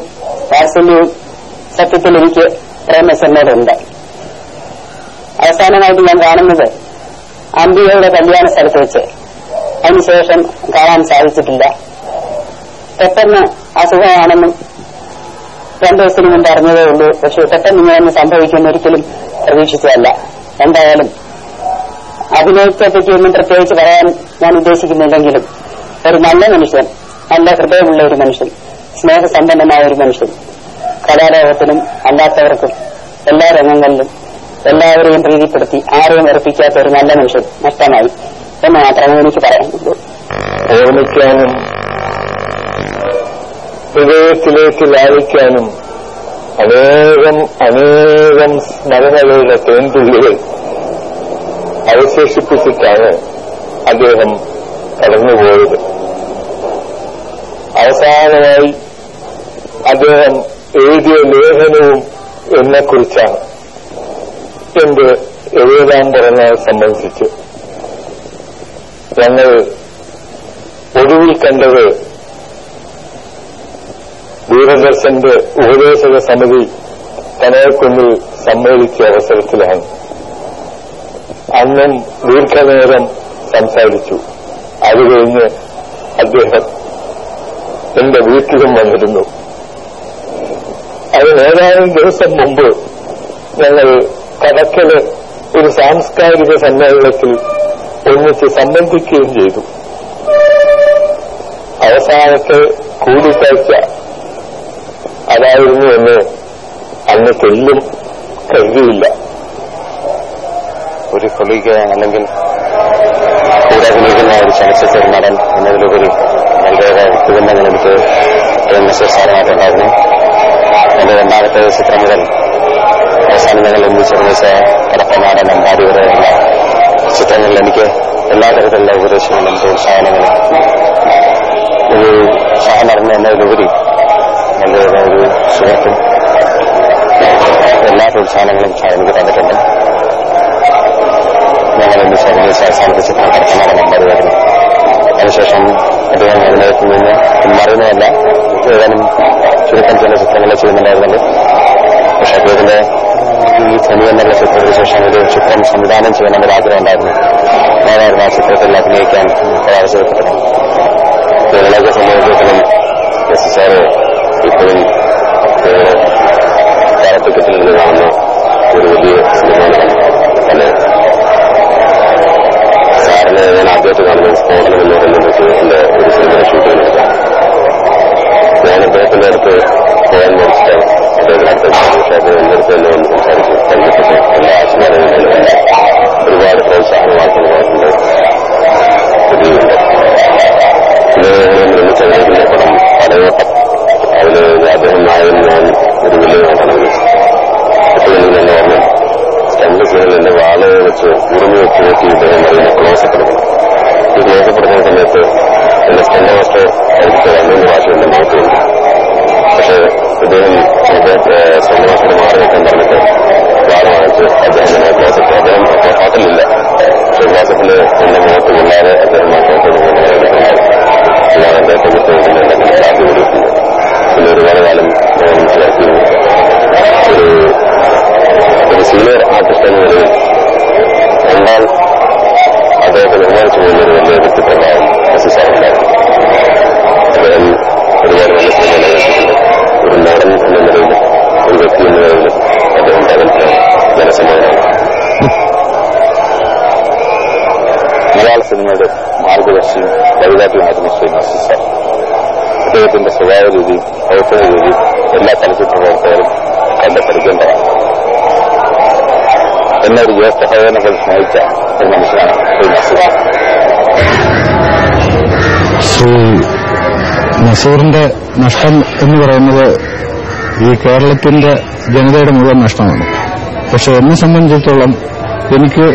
വാത്സല്യവും സത്യത്തിൽ എനിക്ക് പ്രേം നസീറിനോടുണ്ട്. അവസാനമായിട്ട് ഞാൻ കാണുന്നത് അംബികയുടെ കല്യാണ സ്ഥലത്ത് വെച്ച്. അതിനുശേഷം കാണാൻ സാധിച്ചിട്ടില്ല. പെട്ടെന്ന് അസുഖമാണെന്നും 2 ദിവസത്തിന് മുമ്പ് അറിഞ്ഞതേ ഉള്ളൂ. പക്ഷെ പെട്ടെന്ന് ഇങ്ങനെ സംഭവിക്കുമെന്ന് ഒരിക്കലും പ്രതീക്ഷിച്ചതല്ല. എന്തായാലും അഭിനയത്തെപ്പറ്റി ഒന്നും പ്രത്യേകിച്ച് പറയാൻ ഞാൻ ഉദ്ദേശിക്കുന്നില്ലെങ്കിലും ഒരു നല്ല മനുഷ്യൻ, നല്ല ഹൃദയമുള്ള ഒരു മനുഷ്യൻ, സ്നേഹസമ്പന്നമായ ഒരു മനുഷ്യൻ, കലാലോകത്തിനും അല്ലാത്തവർക്കും എല്ലാ രംഗങ്ങളിലും എല്ലാവരെയും പ്രീതിപ്പെടുത്തി ആരെയും ഉറപ്പിക്കാത്ത ഒരു നല്ല മനുഷ്യൻ നഷ്ടമായി എന്ന് മാത്രമേ എനിക്ക് പറയാനുള്ളൂ. ഓർമ്മിക്കാനും ഹൃദയത്തിലേക്ക് ലാളിക്കാനും അനേകം സ്മരണകളുടെ തേൻതുള്ളികൾ അവശേഷിപ്പിച്ചിട്ടാണ് അദ്ദേഹം കടന്നുപോയത്. അവസാനമായി അദ്ദേഹം എഴുതിയ ലേഖനവും എന്നെക്കുറിച്ചാണ്. എന്റെ എഴുതാൻ പറഞ്ഞത് സംബന്ധിച്ച് ഞങ്ങൾ ഒടുവിൽ കണ്ടത് ദൂരദർശന്റെ ഉപദേശക സമിതി കനകക്കുന്നിൽ സമ്മേളിച്ച അവസരത്തിലാണ്. അന്നും ദീർഘനേരം സംസാരിച്ചു. അത് കഴിഞ്ഞ് അദ്ദേഹം എന്റെ വീട്ടിലും വന്നിരുന്നു. അതിനേതാനും ദിവസം മുമ്പ് ഞങ്ങൾ കടക്കല് ഒരു സാംസ്കാരിക സമ്മേളനത്തിൽ ഒന്നിച്ച് സംബന്ധിക്കുകയും ചെയ്തു. അവസാനത്തെ കൂടിക്കാഴ്ച അതായിരുന്നു എന്ന് അന്ന് തെല്ലും കരുതിയില്ല. ഒരു കൊളീഗ് അല്ലെങ്കിൽ കൂടെ അഭിനയിക്കുന്ന ഒരു ചലച്ചിത്ര നടൻ എന്നതിലുപരി വളരെയേറെ വ്യക്തിബന്ധങ്ങൾ എനിക്ക് പ്രേം നസീർ സാറുമായിട്ടുണ്ടായിരുന്നു. എന്റെ 2ാമത്തെ ചിത്രം മുതൽ അവസാനം ഞങ്ങൾ ഒന്നിച്ച് നിർമ്മിച്ച കടപ്പനാടൻ അമ്പാടി വരെയുള്ള ചിത്രങ്ങളിൽ എനിക്ക് എല്ലാ തരത്തിലുള്ള ഉപദേശങ്ങളും പ്രോത്സാഹനങ്ങളും ഒരു സഹനടൻ എന്നതിലുപരി വളരെയേറെ ഒരു സുഹൃത്തും എല്ലാ പ്രോത്സാഹനങ്ങളും എനിക്ക് തന്നിട്ടുണ്ട്. ഞങ്ങൾ ഒന്നിച്ച് അഭിനയിച്ച അവസാനത്തെ ചിത്രം കടത്തനാണ് നമ്പറുമായിരുന്നു. അതിനുശേഷം അദ്ദേഹം അഭിനയത്തിൽ നിന്ന് പിന്മാറുന്നതല്ല, ഏതാനും ചുരുക്കം ചില ചിത്രങ്ങളെ ചെയ്യുന്നുണ്ടായിരുന്നുള്ളൂ. പക്ഷെ അദ്ദേഹത്തിന്റെ ഈ ധനി എന്നുള്ള ചിത്രത്തിന് ശേഷം ഒരു ചിത്രം സംവിധാനം ചെയ്യണമെന്നൊരു ആഗ്രഹം ഉണ്ടായിരുന്നു. ഞാനായിരുന്നു ആ ചിത്രത്തിൽ അഭിനയിക്കാൻ പരാജയപ്പെട്ടത്. ഞങ്ങളൊക്കെ സംബന്ധിച്ചിടത്തോളം സാറ് ഇപ്പോഴും കാലത്തിക്കറ്റിൽ നിന്ന് കാണുന്ന ഒരു വലിയ സിനിമയാണ്. അല്ലെ, സാറിനെ ഞാൻ ആദ്യമായിട്ട് കാണുന്നത് സ്ഫോടനം എന്ന് പറയുന്നത് എന്റെ ഒരു സിനിമ ഷൂട്ട് ചെയ്യുന്നതാണ്. ഞാൻ അദ്ദേഹത്തിന്റെ അടുത്ത് പോകാൻ മേടിച്ചിട്ട് അദ്ദേഹത്തിന്റെ അടുത്ത് പക്ഷേ അദ്ദേഹം എന്റെ അടുത്ത് തന്നെ വന്ന് സംസാരിച്ചു. കണ്ടിട്ട് എല്ലാ ആശീർവാദങ്ങളും ഒരുപാട് പ്രോത്സാഹനമാക്കുന്നുണ്ട്. പുതിയുണ്ട്. പിന്നെ നിർമ്മിച്ചതിന്റെ പടം പടയോട്ടം, അതിന് അദ്ദേഹം നായകൻ ഞാൻ ഒരു വലിയ പടം വിളിച്ചു. എപ്പോഴും എന്നെ ഓർമ്മ രണ്ട് സീനിൽ എന്റെ വാള് വെച്ച് ഉറുമി വെച്ച് നോക്കി ഇദ്ദേഹം പറയുന്ന ക്ലോസപ്പ് എടുക്കണം. ഈ ക്ലോസപ്പ് എടുക്കുന്ന സമയത്ത് എന്റെ സ്റ്റെൻഡ് മാസ്റ്റർ എനിക്ക് 2 പ്രാവശ്യം എന്റെ മുഖത്തുണ്ട്. പക്ഷെ ഇദ്ദേഹം സ്റ്റെൻഡ് മാസ്റ്റർ മാറി വെക്കാൻ പറഞ്ഞിട്ട് വാള് വാങ്ങിച്ച് അദ്ദേഹം എന്നെ ക്ലോസപ്പ്, അദ്ദേഹം ഹോട്ടലില്ല, പക്ഷെ ക്ലോസപ്പിൽ എന്റെ മുഖത്ത് കൊള്ളാതെ അദ്ദേഹം ഞാൻ അദ്ദേഹത്തെ വിട്ടുകൊണ്ടിട്ടുണ്ട്. സാധ്യത കൊടുക്കുന്നത് പിന്നെ ഒരുപാട് കാലം ഞാൻ മനസ്സിലാക്കിയിരുന്നു. ഒരു സീനിയർ ആർട്ടിസ്റ്റ് എന്ന നിലയിൽ കണ്ടാൽ അദ്ദേഹത്തെ ബഹുമാനിച്ചു പോകുന്നൊരു വലിയ വ്യക്തിത്വമാവും സാറുണ്ടായിരുന്നു. അദ്ദേഹം ഒരുപാട് നല്ല സിനിമ നിർമ്മിച്ചിട്ടുണ്ട്. ഒരു നടൻ എന്ന നിലയിൽ, ഒരു വ്യക്തി എന്ന നിലയിൽ അദ്ദേഹം തകർച്ച ജനസമ്മതമാണ്. മലയാള സിനിമയുടെ മാർഗദർശിയും വഴികാട്ടിയുമായിരുന്നു ശ്രീ നസീർ സാർ. അദ്ദേഹത്തിന്റെ സ്വഭാവ രീതി, പ്രവർത്തന രീതി എല്ലാ ചലച്ചിത്ര പ്രവർത്തകരും കണ്ടെത്തടിക്കേണ്ടതാണ്. എന്നെ ഒരു ജ്യേഷ്ഠ സഹോദരനെ സ്നേഹിച്ച ഒരു മനുഷ്യനാണ് ശ്രീ നസീർ. ശ്രീ നസീറിന്റെ നഷ്ടം എന്ന് പറയുന്നത് ഈ കേരളത്തിന്റെ ജനതയുടെ മുഴുവൻ നഷ്ടമാണ്. പക്ഷെ എന്നെ സംബന്ധിച്ചിടത്തോളം എനിക്ക്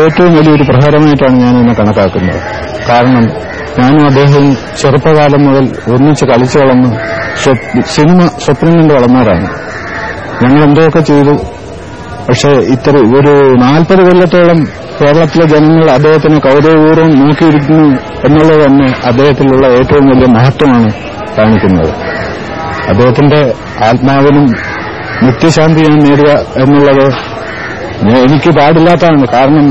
ഏറ്റവും വലിയൊരു പ്രഹരമായിട്ടാണ് ഞാൻ എന്നെ കണക്കാക്കുന്നത്. കാരണം ഞാനും അദ്ദേഹവും ചെറുപ്പകാലം മുതൽ ഒന്നിച്ച് കളിച്ചു വളർന്ന് സിനിമ സ്വപ്നം കൊണ്ട് വളർന്നവരാണ്. ഞങ്ങൾ എന്തൊക്കെ ചെയ്തു. പക്ഷെ ഒരു 40 കൊല്ലത്തോളം കേരളത്തിലെ ജനങ്ങൾ അദ്ദേഹത്തിനെ കൗതുകപൂർവ്വം നോക്കിയിരിക്കുന്നു എന്നുള്ളത് തന്നെ അദ്ദേഹത്തിലുള്ള ഏറ്റവും വലിയ മഹത്വമാണ് കാണിക്കുന്നത്. അദ്ദേഹത്തിന്റെ ആത്മാവിനും നിത്യശാന്തി ഞാൻ നേടുക എന്നുള്ളത് എനിക്ക് പാടില്ലാത്തതാണ്. കാരണം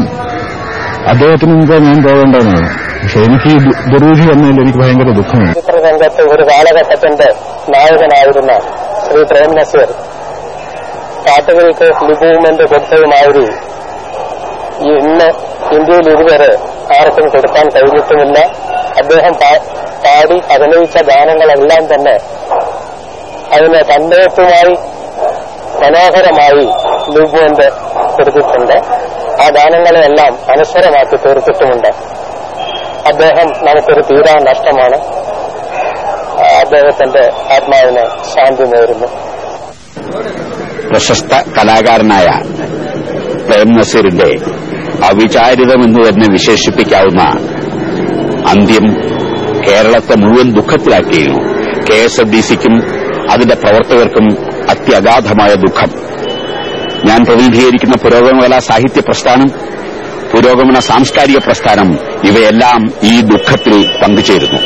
അദ്ദേഹത്തിന് മുമ്പ് ഞാൻ പോകേണ്ടതാണ്. പക്ഷെ എനിക്ക് ഈ ദുർവിധി വന്നതിൽ എനിക്ക് ഭയങ്കര ദുഃഖമാണ്. ചിത്രരംഗത്ത് ഒരു കാലഘട്ടത്തിന്റെ നായകനായിരുന്ന ശ്രീ പ്രേം നസീർ പാട്ടുകൾക്ക് ലിപൂമെന്റ് കൊടുത്തതുമാതിരി ഇന്ന് ഇന്ത്യയിൽ ഇതുവരെ ആർക്കും കൊടുക്കാൻ കഴിഞ്ഞിട്ടുമില്ല. അദ്ദേഹം പാടി അഭിനയിച്ച ഗാനങ്ങളെല്ലാം തന്നെ അതിന് തന്മയത്വമായി മനോഹരമായി ലിപൂമെന്റ് കൊടുത്തിട്ടുണ്ട്. ആ ഗാനങ്ങളെല്ലാം അനശ്വരമാക്കി തീർത്തിട്ടുമുണ്ട്. അദ്ദേഹം നമുക്കൊരു തീരാ നഷ്ടമാണ്. അദ്ദേഹത്തിന്റെ ആത്മാവിന് ശാന്തി നേരുന്നു. പ്രശസ്ത കലാകാരനായ പ്രേം നസീറിന്റെ അവിചാരിതമെന്ന് തന്നെ വിശേഷിപ്പിക്കാവുന്ന അന്ത്യം കേരളത്തെ മുഴുവൻ ദുഃഖത്തിലാക്കിയിരുന്നു. KSFDCക്കും അതിന്റെ പ്രവർത്തകർക്കും അത്യഗാധമായ ദുഃഖം. ഞാൻ പ്രതിനിധീകരിക്കുന്ന പുരോഗമന സാഹിത്യ പ്രസ്ഥാനം, പുരോഗമന സാംസ്കാരിക പ്രസ്ഥാനം ഇവയെല്ലാം ഈ ദുഃഖത്തിൽ പങ്കുചേരുന്നു.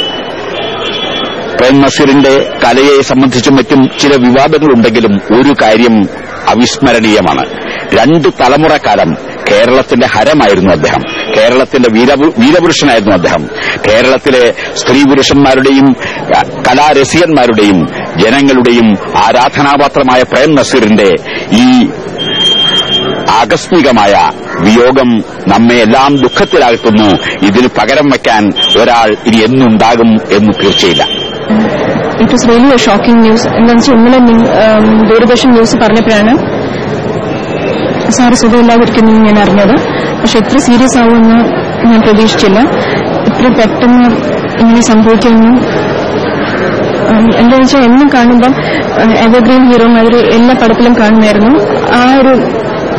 പ്രേം നസീറിന്റെ കലയെ സംബന്ധിച്ചും മറ്റും ചില വിവാദങ്ങളുണ്ടെങ്കിലും ഒരു കാര്യം അവിസ്മരണീയമാണ്. 2 തലമുറക്കാലം കേരളത്തിന്റെ ഹരമായിരുന്നു അദ്ദേഹം. കേരളത്തിന്റെ വീരപുരുഷനായിരുന്നു അദ്ദേഹം. കേരളത്തിലെ സ്ത്രീ പുരുഷന്മാരുടെയും കലാരസികന്മാരുടെയും ജനങ്ങളുടെയും ആരാധനാപാത്രമായ പ്രേം നസീറിന്റെ ഈ ആകസ്മികമായ വിയോഗം നമ്മെ എല്ലാം ദുഃഖത്തിലാഴ്ത്തുന്നു. ഇതിന് പകരം വയ്ക്കാൻ ഒരാൾ ഇനി എന്നുണ്ടാകും എന്ന് തീർച്ചയില്ല. It was really a shocking news. എന്താണെന്ന് വെച്ചാൽ ഇന്നലെ ദൂരദർശൻ ന്യൂസ് പറഞ്ഞപ്പോഴാണ് സാറ് സുഖമില്ലാതിരിക്കുന്നു ഞാൻ അറിഞ്ഞത്. പക്ഷെ ഇത്ര സീരിയസ് ആവുമെന്ന് ഞാൻ പ്രതീക്ഷിച്ചില്ല. ഇത്ര പെട്ടെന്ന് ഇങ്ങനെ സംഭവിക്കുമെന്ന് എന്താണെന്ന് വെച്ചാൽ എന്നും കാണുമ്പം എവർഗ്രീൻ ഹീറോ മാതിരി എല്ലാ പടത്തിലും കാണുമായിരുന്നു.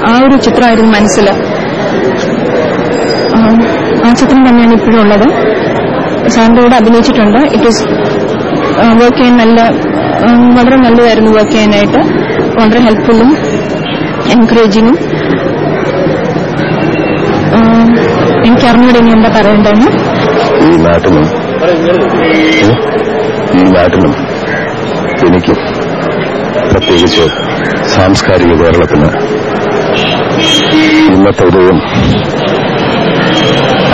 ആ ഒരു ചിത്രമായിരുന്നു മനസ്സിൽ. ആ ചിത്രം തന്നെയാണ് ഇപ്പോഴും ഉള്ളത്. സാറിന്റെ കൂടെ അഭിനയിച്ചിട്ടുണ്ട്. ഇറ്റ് വാസ് വർക്ക് ചെയ്യാൻ വളരെ നല്ലതായിരുന്നു. വർക്ക് ചെയ്യാനായിട്ട് വളരെ ഹെൽപ്ഫുള്ളും എൻകറേജിങ്ങും. എന്താ പറയേണ്ടതെന്ന്? ഈ നാട്ടിനും എനിക്കും പ്രത്യേകിച്ച് സാംസ്കാരിക കേരളത്തിന് ഇന്നത്തെ ഉദയം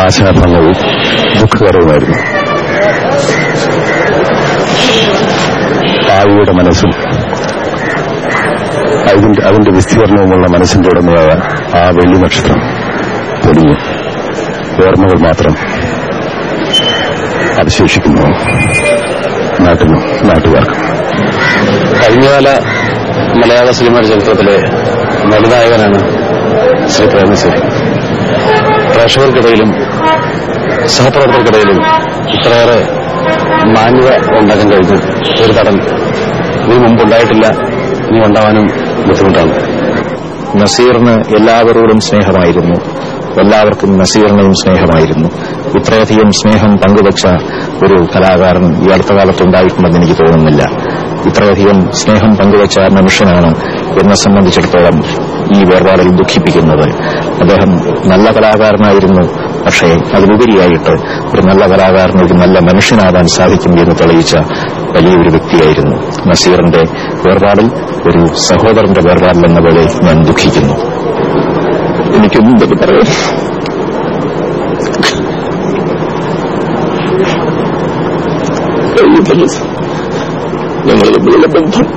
ആശാഭംഗവും ദുഃഖകരവുമായിരുന്നു. ഭാവിയുടെ മനസ്സും അതിന്റെ വിസ്തീർണവുമുള്ള മനസ്സിന്റെ ഉടമയായ ആ വെള്ളി നക്ഷത്രം പൊടിഞ്ഞു ഓർമ്മകൾ മാത്രം അവശേഷിക്കുന്നു നാട്ടിനും നാട്ടുകാർക്കും. കഴിഞ്ഞകാല മലയാള സിനിമയുടെ ചരിത്രത്തിലെ നടുനായകനാണ് ശ്രീ പ്രേമനസീർ. പ്രേക്ഷകർക്കിടയിലും സഹപ്രവർത്തകർക്കിടയിലും ഇത്രയേറെ മാന്യത ഉണ്ടാക്കാൻ കഴിഞ്ഞു ഒരു തടം ഇതിനു മുമ്പുണ്ടായിട്ടില്ല, ഇനി ഉണ്ടാവാനും ബുദ്ധിമുട്ടാണ്. നസീറിന് എല്ലാവരോടും സ്നേഹമായിരുന്നു, എല്ലാവർക്കും നസീറിനെയും സ്നേഹമായിരുന്നു. ഇത്രയധികം സ്നേഹം പങ്കുവച്ച ഒരു കലാകാരൻ ഈ അടുത്ത കാലത്തുണ്ടായിട്ടുണ്ടെന്ന് എനിക്ക് തോന്നുന്നില്ല. ഇത്രയധികം സ്നേഹം പങ്കുവച്ച മനുഷ്യനാണ് എന്നെ സംബന്ധിച്ചിടത്തോളം ഈ വേർപാടിൽ ദുഃഖിപ്പിക്കുന്നത്. അദ്ദേഹം നല്ല കലാകാരനായിരുന്നു, പക്ഷേ അതിലുപരിയായിട്ട് ഒരു നല്ല കലാകാരന് ഒരു നല്ല മനുഷ്യനാകാൻ സാധിക്കും എന്ന് തെളിയിച്ച വലിയൊരു വ്യക്തിയായിരുന്നു. നസീറിന്റെ വേർപാടിൽ ഒരു സഹോദരന്റെ വേർപാടിൽ എന്ന പോലെ ഞാൻ ദുഃഖിക്കുന്നു. എനിക്കൊന്നും പറയാം. ഞങ്ങൾ തമ്മിലുള്ള ബന്ധം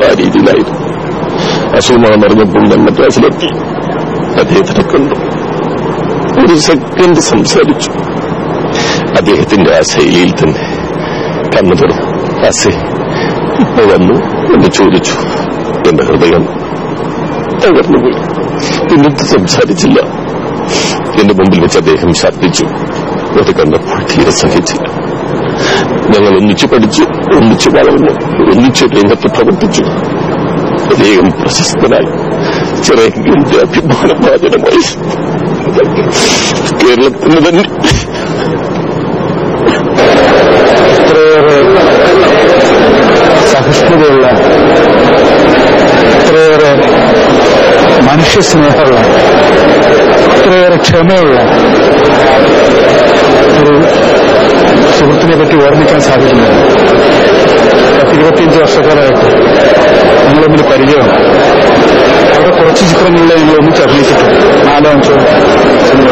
ആ രീതിയിലായിരുന്നു. അസുഖമാണെന്നറിഞ്ഞപ്പോൾ ഞാൻ മദ്രാസിലെത്തി. അദ്ദേഹത്തിനെ കണ്ടു, ഒരു സെക്കൻഡ് സംസാരിച്ചു. അദ്ദേഹത്തിന്റെ ആ ശൈലിയിൽ തന്നെ കണ്ണു തുറന്നു. ആസേ ഇപ്പൊ വന്നു എന്ന് ചോദിച്ചു. എന്റെ ഹൃദയം തകർന്നുപോയി. പിന്നീട് സംസാരിച്ചില്ല. എന്റെ മുമ്പിൽ വെച്ച് അദ്ദേഹം ശബ്ദിച്ചു. അത് കണ്ടപ്പോൾ തീരെ സഹിച്ചില്ല. ഞങ്ങൾ ഒന്നിച്ചു പഠിച്ചു, ഒന്നിച്ചു വളർന്നു, ഒന്നിച്ചു രംഗത്ത് പ്രവർത്തിച്ചു. അദ്ദേഹം പ്രശസ്തനായി ചിറകിന്റെ അഭിമാനഭാജനമായി കേരളത്തിന് തന്നെ ഇത്രയേറെ സഹിഷ്ണുതയുള്ള, ഇത്രയേറെ മനുഷ്യസ്നേഹമുള്ള, ഇത്രയേറെ ക്ഷമയുള്ള ഒരു സുഹൃത്തിനെ പറ്റി ഓർമ്മിക്കാൻ സാധിക്കില്ല. 25 വർഷക്കാലമായിട്ട് ഞങ്ങൾ തമ്മിൽ പരിചയമാണ്. അവിടെ കുറച്ച് ചിത്രങ്ങളിലെ ഞങ്ങൾ ഒന്നിച്ച് അഭിനയിച്ചിട്ടുണ്ട്, 4-5 സിനിമ.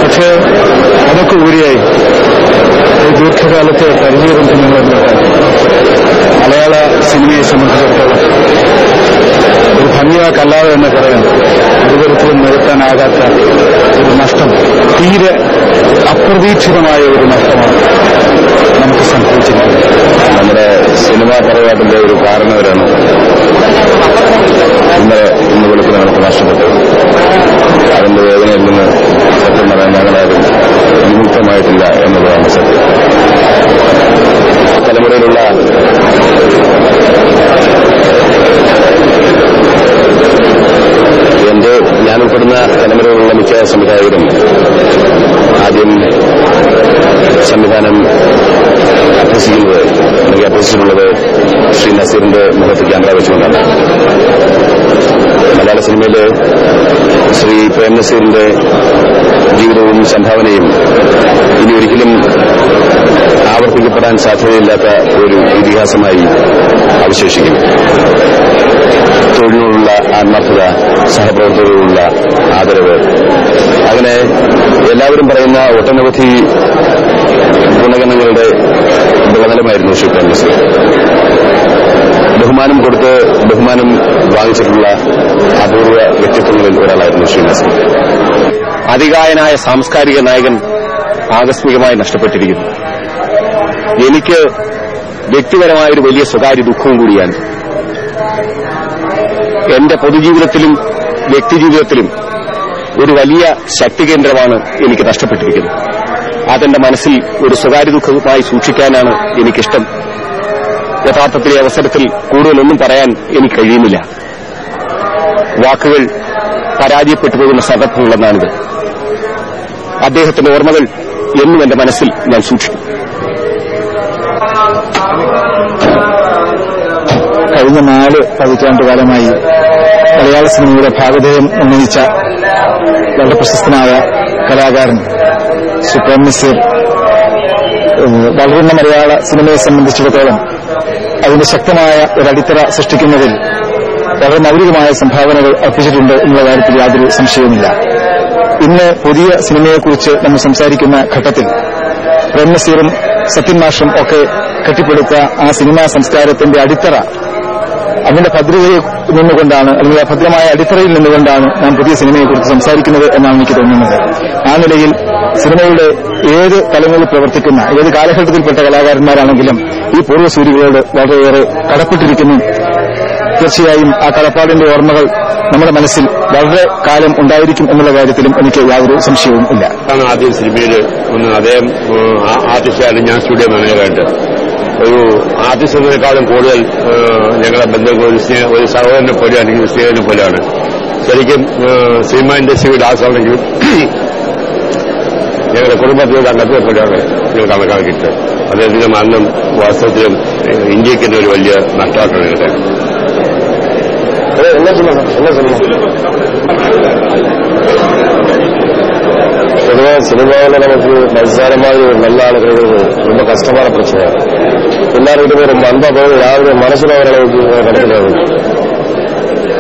പക്ഷേ അതൊക്കെ ഉപരിയായി ഒരു ദീർഘകാലത്തെ പരിചയബന്ധം നിങ്ങളുണ്ടായി. മലയാള സിനിമയെ സംബന്ധിച്ചിടത്തോളം ഒരു ഭംഗിയാക്കല്ലാതെ തന്നെ പറയാം, ഒരു തരത്തിലും നികത്താനാകാത്ത ഒരു നഷ്ടം, തീരെ അപ്രതീക്ഷിതമായ ഒരു നഷ്ടമാണ് നമുക്ക് സംഭവിച്ചിരിക്കുന്നത്. നമ്മുടെ സിനിമാ പറവാട്ടിന്റെ ഒരു കാരണവരാണ് ഇന്ന് വെളുപ്പിന് നമുക്ക് നഷ്ടപ്പെട്ടത്. അതിന്റെ വേദനയിൽ നിന്ന് സത്യം പറയാൻ ഞങ്ങളാരും വിമുക്തമായിട്ടില്ല എന്നതാണ് സത്യം. തലമുറയിലുള്ള ഞാൻ ഉൾപ്പെടുന്ന തലമുറയിലുള്ള മിക്ക സംവിധായകരും ആദ്യം സംവിധാനം അഭ്യസിച്ചിട്ടുള്ളത് ശ്രീ നസീറിന്റെ മുഖത്ത് ക്യാമറ വെച്ചുകൊണ്ടാണ്. മലയാള സിനിമയില് ശ്രീ പ്രേം നസീറിന്റെ ജീവിതവും സംഭാവനയും ഇനി ഒരിക്കലും ആവർത്തിക്കപ്പെടാൻ സാധ്യതയില്ലാത്ത ഒരു ഇതിഹാസമായി അവശേഷിക്കും. തൊഴിലിനുള്ള ആത്മാർത്ഥത, സഹപ്രവർത്തകരോടുള്ള ആദരവ്, അങ്ങനെ എല്ലാവരും പറയുന്ന ഒട്ടനവധി ഗുണഗണങ്ങളുടെ വിളനിലമായിരുന്നു ശ്രീ പ്രേം നസീർ. ബഹുമാനം കൊടുത്ത് ബഹുമാനം വാങ്ങിച്ചിട്ടുള്ള അപൂർവ വ്യക്തിത്വങ്ങളിൽ ഒരാളായിരുന്നു ശ്രീ നസീർ. അതികായനായ സാംസ്കാരിക നായകൻ ആകസ്മികമായി നഷ്ടപ്പെട്ടിരിക്കുന്നു. എനിക്ക് വ്യക്തിപരമായൊരു വലിയ സ്വകാര്യ ദുഃഖവും കൂടിയാണ്. എന്റെ പൊതുജീവിതത്തിലും വ്യക്തിജീവിതത്തിലും ഒരു വലിയ ശക്തികേന്ദ്രമാണ് എനിക്ക് നഷ്ടപ്പെട്ടിരിക്കുന്നത്. അതെന്റെ മനസ്സിൽ ഒരു സ്വകാര്യ ദുഃഖമായി സൂക്ഷിക്കാനാണ് എനിക്കിഷ്ടം. യഥാർത്ഥത്തിൽ ഈ അവസരത്തിൽ കൂടുതലൊന്നും പറയാൻ എനിക്ക് കഴിയുന്നില്ല. വാക്കുകൾ പരാജയപ്പെട്ടു പോകുന്ന സന്ദർഭങ്ങളെന്നാണിത്. അദ്ദേഹത്തിന്റെ ഓർമ്മകൾ എന്നും എന്റെ മനസ്സിൽ ഞാൻ സൂക്ഷിക്കും. കഴിഞ്ഞ 4 പതിറ്റാണ്ടുകാലമായി മലയാള സിനിമയുടെ ഭാഗധേയം ഉന്നയിച്ച വളരെ പ്രശസ്തനായ കലാകാരൻ ശ്രീ പ്രേം നസീർ വളരുന്ന മലയാള സിനിമയെ സംബന്ധിച്ചിടത്തോളം അതിന്റെ ശക്തമായ ഒരു അടിത്തറ സൃഷ്ടിക്കുന്നതിൽ വളരെ മൌലികമായ സംഭാവനകൾ അർപ്പിച്ചിട്ടുണ്ട് എന്നുള്ള കാര്യത്തിൽ യാതൊരു സംശയവുമില്ല. ഇന്ന് പുതിയ സിനിമയെക്കുറിച്ച് നമ്മൾ സംസാരിക്കുന്ന ഘട്ടത്തിൽ പ്രേം നസീറും സത്യൻ മാഷും ഒക്കെ കെട്ടിപ്പടുത്ത ആ സിനിമാ സംസ്കാരത്തിന്റെ അടിത്തറ അതിന്റെ ഭദ്രതയിൽ നിന്നുകൊണ്ടാണ്, അല്ലെങ്കിൽ ആ ഭദ്രമായ അടിത്തറയിൽ നിന്നുകൊണ്ടാണ് നാം പുതിയ സിനിമയെക്കുറിച്ച് സംസാരിക്കുന്നത് എന്നാണ് എനിക്ക് തോന്നുന്നത്. ആ നിലയിൽ സിനിമയുടെ ഏത് തലങ്ങളിൽ പ്രവർത്തിക്കുന്ന ഏത് കാലഘട്ടത്തിൽപ്പെട്ട കലാകാരന്മാരാണെങ്കിലും ഈ പൂർവ്വസൂരികളോട് വളരെയേറെ കടപ്പെട്ടിരിക്കുന്നു. തീർച്ചയായും ആ കടപ്പാടിന്റെ ഓർമ്മകൾ നമ്മുടെ മനസ്സിൽ വളരെ കാലം ഉണ്ടായിരിക്കും എന്നുള്ള കാര്യത്തിലും എനിക്ക് യാതൊരു സംശയവും ഇല്ല. ആദ്യം സിനിമയിൽ ഒന്ന് അദ്ദേഹം ആർട്ടിസ്റ്റായിട്ട് ഞാൻ സ്റ്റുഡിയോ മാനേജറായിട്ട് ഒരു ആർട്ടിസ്റ്റ് എന്നതിനേക്കാളും കൂടുതൽ ഞങ്ങളെ ബന്ധങ്ങൾ ഒരു സഹോദരനെ പോലെ അല്ലെങ്കിൽ ഒരു സ്നേഹനെ പോലെയാണ്. ശരിക്കും സിനിമ ഇൻഡസ്ട്രിയുടെ ആസാണെങ്കിലും ഞങ്ങളുടെ കുടുംബത്തിലുള്ള അംഗത്തെ പോലെയാണ് ഞങ്ങൾ കണക്കാക്കിയിട്ട് അദ്ദേഹത്തിന്റെ മരണം വാസ്തവത്തിലും ഇന്ത്യക്ക് തന്നെ ഒരു വലിയ നഷ്ടമായിട്ടാണ് ഞങ്ങളുടെ. பொதுவாக சினிமாவில் நமக்கு பஸ்ஸார மாதிரி ஒரு நல்ல ஆள் கிடைக்கிறது ரொம்ப கஷ்டமான பிரச்சனை. எல்லாருக்கிட்டுமே ரொம்ப அன்பா போய் யாருடைய மனசுல வர அளவுக்கு கிடைக்கிறாரு.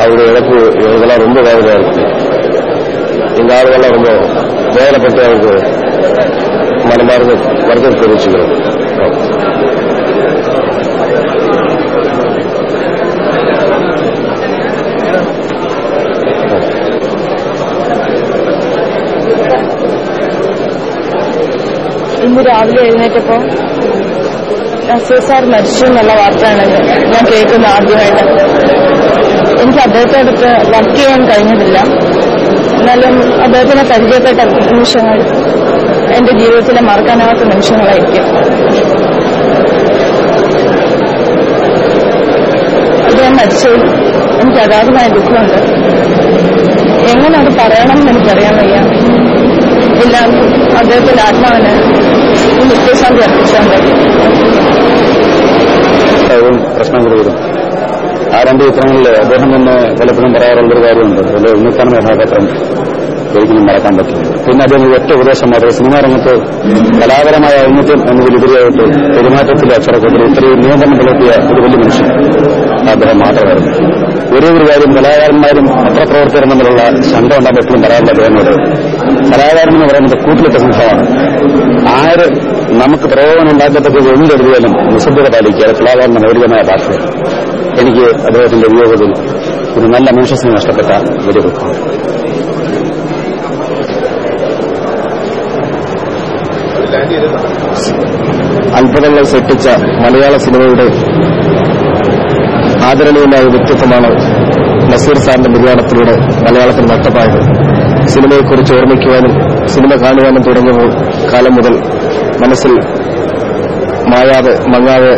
அவருடைய இழப்பு இதெல்லாம் ரொம்ப வேதனையா இருக்கு. இந்த ஆளுகள்லாம் ரொம்ப வேதனைப்பட்டு அவருக்கு மனமார்ந்த வருத்தம் தெரிவிச்சுக்கிறோம். ഇന്ന് രാവിലെ എഴുന്നേറ്റപ്പോ നസീർ സാർ മരിച്ചു എന്നുള്ള വാർത്തയാണ് ഞാൻ കേൾക്കുന്നത് ആദ്യമായിട്ട്. എനിക്ക് അദ്ദേഹത്തോടൊത്ത് വർക്ക് ചെയ്യാൻ കഴിഞ്ഞതില്ല. എന്നാലും അദ്ദേഹത്തിനെ പരിചയപ്പെട്ട നിമിഷങ്ങൾ എന്റെ ജീവിതത്തിലെ മറക്കാനാവാത്ത നിമിഷങ്ങളായിരിക്കും. അദ്ദേഹം മരിച്ചു എനിക്ക് അഗാധമായ ദുഃഖമുണ്ട്. എങ്ങനെ അത് പറയണം എന്ന് എനിക്കറിയാൻ വയ്യ. എല്ലാം അദ്ദേഹത്തിന്റെ ആത്മാവിന് നിത്യശാന്തി അർപ്പിച്ചുകൊണ്ട് പ്രശ്നങ്ങൾ വരും. ആ രണ്ട് ചിത്രങ്ങളിൽ അദ്ദേഹം തന്നെ പലപ്പോഴും പറയാറുള്ളൊരു കാര്യമുണ്ട്. അതിൽ ഉണ്ണിത്താൻ കഥാപാത്രം ഒരിക്കലും മറക്കാൻ പറ്റില്ല. പിന്നെ അദ്ദേഹം ഒറ്റ ഉപദേശം മാത്രമേ സിനിമാ രംഗത്ത് കലാപരമായ ഔന്നത്യം എന്നതിലുപരിയായിട്ട് പെരുമാറ്റത്തിലെ അച്ചടക്കത്തിൽ ഇത്രയും നിയന്ത്രണം പുലർത്തിയ ഒരു വലിയ മനുഷ്യൻ അദ്ദേഹം മാത്രമായിരുന്നു. ഒരേ ഒരു കാര്യം, കലാകാരന്മാരും പത്രപ്രവർത്തകരും തമ്മിലുള്ള ശണ്ട ഉണ്ടാകുമ്പോൾ എപ്പോഴും പറയാറുള്ള അദ്ദേഹനോട്, കലാകാരൻ എന്ന് പറയുന്നത് കൂട്ടിലിട്ട സംഘമാണ്. ആര് നമുക്ക് പ്രയോജനം ഉണ്ടാക്കത്തക്ക എന്തെഴുതിയാലും നിശബ്ദത പാലിക്കുക കലാകാരന്റെ മൗലികമായ ഭാഷ. എനിക്ക് അദ്ദേഹത്തിന്റെ വിയോഗത്തിൽ ഒരു നല്ല മനുഷ്യനെ നഷ്ടപ്പെട്ട വലിയ ദുഃഖം. അത്ഭുതങ്ങൾ സൃഷ്ടിച്ച മലയാള സിനിമയുടെ ആദരണീയമായ വ്യക്തിത്വമാണ് നസീർ സാറിന്റെ നിര്യാണത്തിലൂടെ മലയാളത്തിൽ നഷ്ടമായത്. സിനിമയെക്കുറിച്ച് ഓർമ്മിക്കുവാനും സിനിമ കാണുവാനും തുടങ്ങിയപ്പോൾ കാലം മുതൽ മനസ്സിൽ മായാതെ മങ്ങാതെ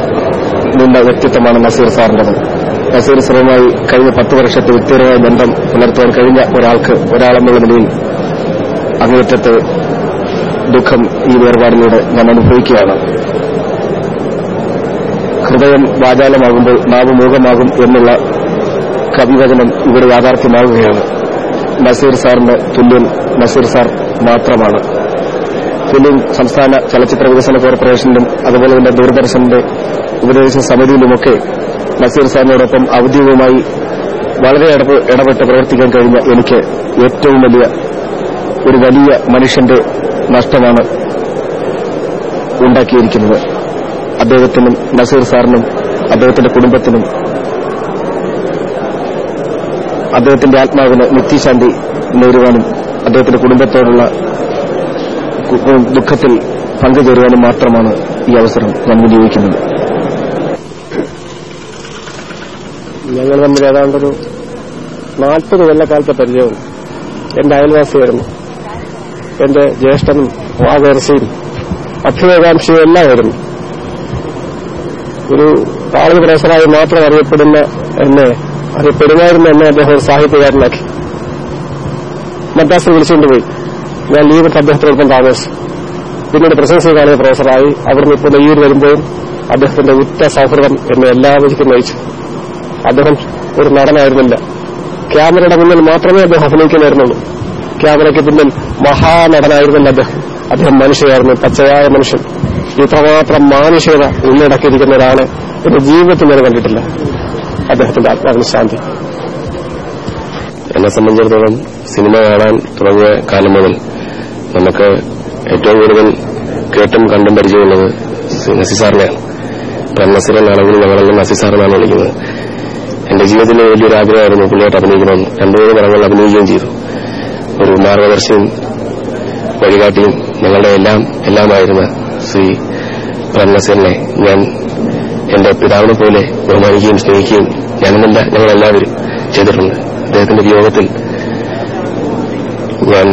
നിന്ന വ്യക്തിത്വമാണ് നസീർ സാറിന്റേത്. നസീർ സാറുമായി കഴിഞ്ഞ 10 വർഷത്തെ വ്യക്തിപരമായ ബന്ധം പുലർത്തുവാൻ കഴിഞ്ഞ ഒരാളെന്നുള്ള നിലയിൽ അങ്ങേയറ്റത്തെ ദുഃഖം ഈ വേർപാടിലൂടെ ഞാൻ അനുഭവിക്കുകയാണ്. ഹൃദയം വാചാലമാകുമ്പോൾ നാവ് മൂകമാകും എന്നുള്ള കവിവചനം ഇവിടെ യാഥാർത്ഥ്യമാകുകയാണ്. നസീർ സാറിന് തുല്യം നസീർ സാർ മാത്രമാണ്. ഫിലിം സംസ്ഥാന ചലച്ചിത്ര വികസന കോർപ്പറേഷനിലും അതുപോലെ തന്നെ ദൂരദർശന്റെ ഉപദേശ സമിതിയിലുമൊക്കെ നസീർ സാറിനോടൊപ്പം ഔദ്യോഗികമായി വളരെ ഇടപെട്ട് പ്രവർത്തിക്കാൻ കഴിഞ്ഞ എനിക്ക് ഏറ്റവും വലിയ മനുഷ്യന്റെ നഷ്ടമാണ് ഉണ്ടാക്കിയിരിക്കുന്നത്. അദ്ദേഹത്തിനും നസീർ സാറിനും അദ്ദേഹത്തിന്റെ കുടുംബത്തിനും അദ്ദേഹത്തിന്റെ ആത്മാവിന് നിത്യശാന്തി നേരുവാനും അദ്ദേഹത്തിന്റെ കുടുംബത്തോടുള്ള ദുഃഖത്തിൽ പങ്കുചേരുവാനും മാത്രമാണ് ഈ അവസരം ഞാൻ വിനിയോഗിക്കുന്നത്. ഞങ്ങൾ തമ്മിൽ ഏതാണ്ടൊരു 40 കൊല്ലക്കാലത്തെ പരിചയമുണ്ട്. എന്റെ അയൽവാസിയായിരുന്നു. എന്റെ ജ്യേഷ്ഠനും വാകർച്ചയും അഭ്യുദയകാംക്ഷയും എല്ലാമായിരുന്നു. ഒരു കോളേജ് പ്രൊഫസറായി മാത്രം അറിയപ്പെടുമായിരുന്ന എന്നെ അദ്ദേഹം ഒരു സാഹിത്യകാരനാക്കി. മദ്രാസിൽ വിളിച്ചുകൊണ്ടുപോയി. ഞാൻ ലീവ് അദ്ദേഹത്തിനൊപ്പം താമസിച്ചു. പിന്നീട് പ്രശംസ കാണുന്ന പ്രൊഫസറായി. അവിടുന്ന് ഇപ്പോൾ നെയ്യൂർ വരുമ്പോഴും അദ്ദേഹത്തിന്റെ ഉറ്റ സൗഹൃദം എന്നെ എല്ലാ വഴിക്കും നയിച്ചു. അദ്ദേഹം ഒരു നടനായിരുന്നില്ല. ക്യാമറയുടെ മുന്നിൽ മാത്രമേ അദ്ദേഹം അഭിനയിക്കുമായിരുന്നുള്ളൂ. ക്യാമറയ്ക്ക് പിന്നിൽ മഹാനടനായിരുന്നില്ല അദ്ദേഹം മനുഷ്യരായിരുന്നു, പച്ചയായ മനുഷ്യൻ. ഇത്രമാത്രം മാനുഷികത ഉള്ളടക്കിയിരിക്കുന്ന ഒരാളെ എന്റെ ജീവിതത്തിൽ ഞാൻ കണ്ടിട്ടില്ല. അദ്ദേഹത്തിന്റെ ആത്മാവിന് ശാന്തി. എന്നെ സംബന്ധിച്ചിടത്തോളം സിനിമ കാണാൻ തുടങ്ങിയ കാലം മുതൽ നമുക്ക് ഏറ്റവും കൂടുതൽ കേട്ടും കണ്ടും പരിചയമുള്ളത് നസീസാറിനെയാണ്. നസീറിനാണെങ്കിലും ഞങ്ങളെല്ലാം നസീസാറിനാണ് വിളിക്കുന്നത്. എന്റെ ജീവിതത്തിലെ വലിയൊരു ആഗ്രഹമായിരുന്നു പുള്ളിയായിട്ട് അഭിനയിക്കണമെന്ന്. 2-3 പടങ്ങളിൽ അഭിനയിക്കുകയും ചെയ്തു. ഒരു മാർഗദർശിയും വഴികാട്ടിയും ഞങ്ങളുടെ എല്ലാമായിരുന്ന ശ്രീ പ്രേം നസീറിനെ ഞാൻ എന്റെ പിതാവിനെ പോലെ ബഹുമാനിക്കുകയും സ്നേഹിക്കുകയും ഞാനെന്നല്ല ഞങ്ങളെല്ലാവരും ചെയ്തിട്ടുണ്ട്. അദ്ദേഹത്തിന്റെ വിയോഗത്തിൽ ഞാൻ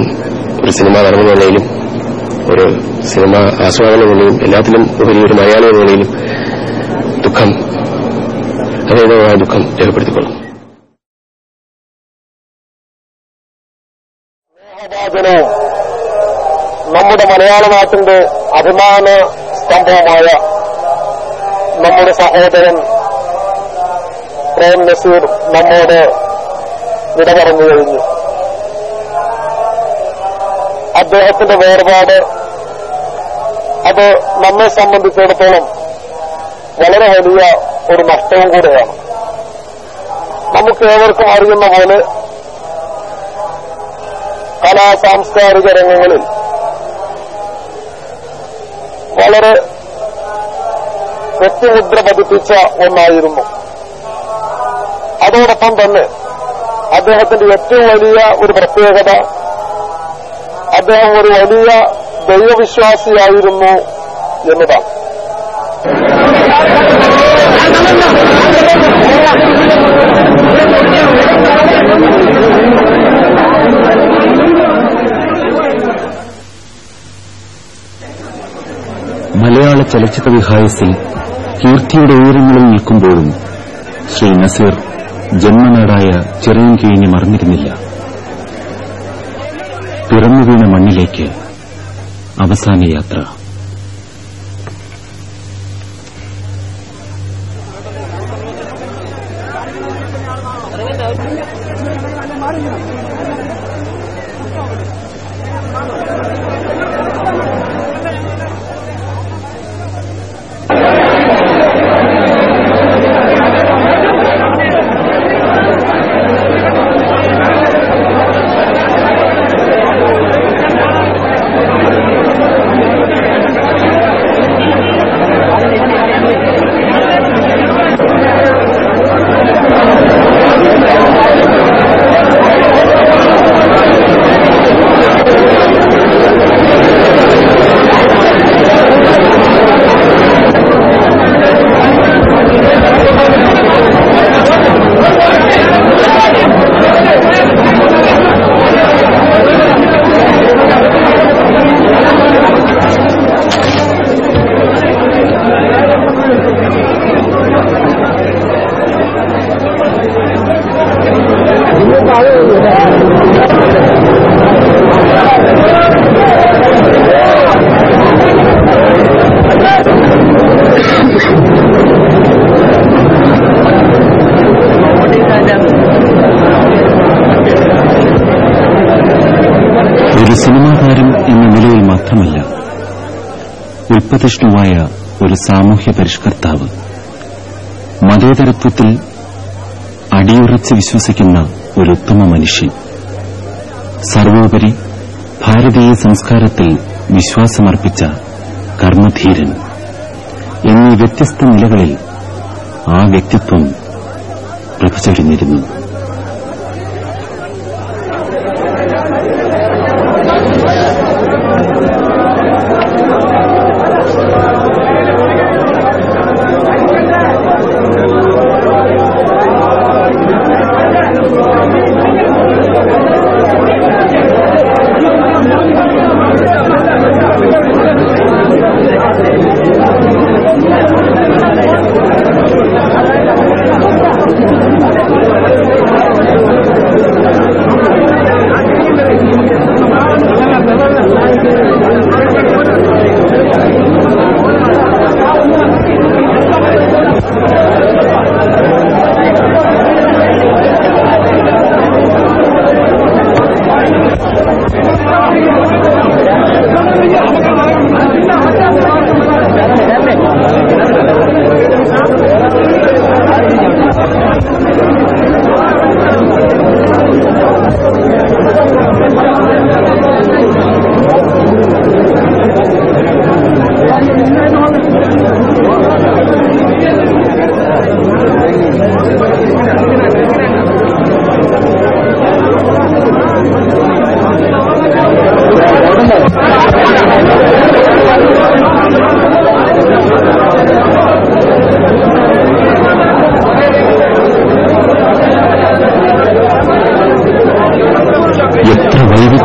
ഒരു സിനിമാ നടനെന്ന നിലയിലും ഒരു സിനിമാ ആസ്വാദന നിലയിലും എല്ലാത്തിലും ഉപരി ഒരു മലയാളി എന്ന നിലയിലും അതേതായ ദുഃഖം രേഖപ്പെടുത്തിക്കൊള്ളും. നമ്മുടെ മലയാള നാട്ടിന്റെ അഭിമാന സ്തംഭമായ നമ്മുടെ സഹോദരൻ പ്രേം നസീർ നമ്മോട് വിട പറഞ്ഞു കഴിഞ്ഞു. അദ്ദേഹത്തിന്റെ വേർപാട് അത് നമ്മെ സംബന്ധിച്ചിടത്തോളം വളരെ വലിയ ഒരു നഷ്ടവും കൂടെയാണ്. നമുക്ക് ഏവർക്കും അറിയുന്ന പോലെ കലാ സാംസ്കാരിക രംഗങ്ങളിൽ വളരെ വ്യക്തിമുദ്ര പതിപ്പിച്ച ഒന്നായിരുന്നു. അതോടൊപ്പം തന്നെ അദ്ദേഹത്തിന്റെ ഏറ്റവും വലിയ ഒരു പ്രത്യേകത അദ്ദേഹം ഒരു വലിയ ദൈവവിശ്വാസിയായിരുന്നു എന്നതാണ്. മലയാള ചലച്ചിത്ര വിഹായസിൽ കീർത്തിയുടെ ഉയരങ്ങളിൽ നിൽക്കുമ്പോഴും ശ്രീ നസീർ ജന്മനാടായ ചിറയൻകീഴിനെ മറന്നിരുന്നില്ല. പിറന്നു വീണ മണ്ണിലേക്ക് അവസാന യാത്ര. സിനിമാതാരം എന്ന നിലയിൽ മാത്രമല്ല, ഉൽപ്പതിഷ്ണുവായ ഒരു സാമൂഹ്യ പരിഷ്കർത്താവ്, മതേതരത്വത്തിൽ അടിയുറച്ച് വിശ്വസിക്കുന്ന ഒരു ഉത്തമ മനുഷ്യൻ, സർവോപരി ഭാരതീയ സംസ്കാരത്തിൽ വിശ്വാസമർപ്പിച്ച കർമ്മധീരൻ എന്നീ വ്യത്യസ്ത നിലകളിൽ ആ വ്യക്തിത്വം പ്രഭചൊരിഞ്ഞിരുന്നു.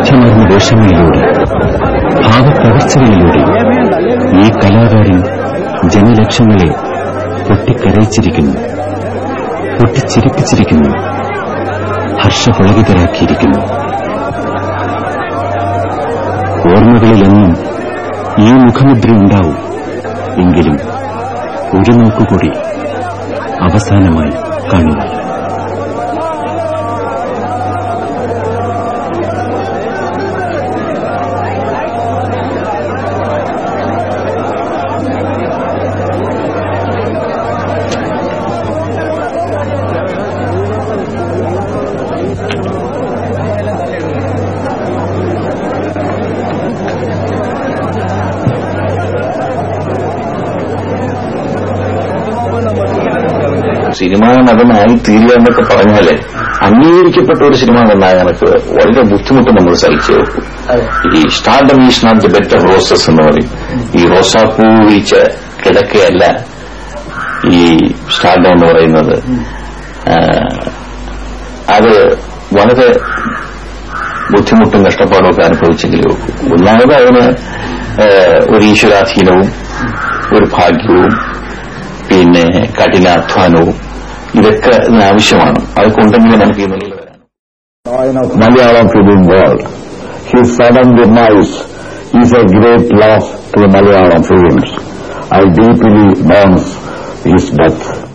വൈവിധ്യമാർന്ന വേഷങ്ങളിലൂടെ, ഭാവപ്പകർച്ചകളിലൂടെ ഈ കലാകാരൻ ജനലക്ഷങ്ങളെ പൊട്ടിക്കരയിച്ചിരിക്കുന്നു, പൊട്ടിച്ചിരിപ്പിച്ചിരിക്കുന്നു, ഹർഷപുളകിതരാക്കിയിരിക്കുന്നു. ഓർമ്മകളിലെന്നും ഈ മുഖമുദ്രയുണ്ടാവും. എങ്കിലും ഒരു നോക്കുകൂടി അവസാനമായി കാണുക. സിനിമാ നടനായി തീരുക എന്നൊക്കെ പറഞ്ഞാല് അംഗീകരിക്കപ്പെട്ട ഒരു സിനിമ നന്നായ കണക്ക് വളരെ ബുദ്ധിമുട്ട് നമ്മൾ സഹിച്ചു വെക്കും. ഈ stardom is not the bed of roses എന്ന് പറയും. ഈ റോസാപ്പൂ വീഴ്ച കിടക്കയല്ല ഈ സ്റ്റാർഡം എന്ന് പറയുന്നത്. അത് വളരെ ബുദ്ധിമുട്ടും കഷ്ടപ്പാടും ഒക്കെ അനുഭവിച്ചെങ്കിലും വെക്കും. ഒന്നാമത് അതിന് ഒരു ഈശ്വരാധീനവും ഒരു ഭാഗ്യവും പിന്നെ കഠിനാധ്വാനവും ഇതൊക്കെ ആവശ്യമാണ്. അതൊക്കെ നമുക്ക് ഈ നിലയിൽ വരാം. Malayalam film world. His sudden demise is a great loss to Malayalam films. I deeply mourn his death.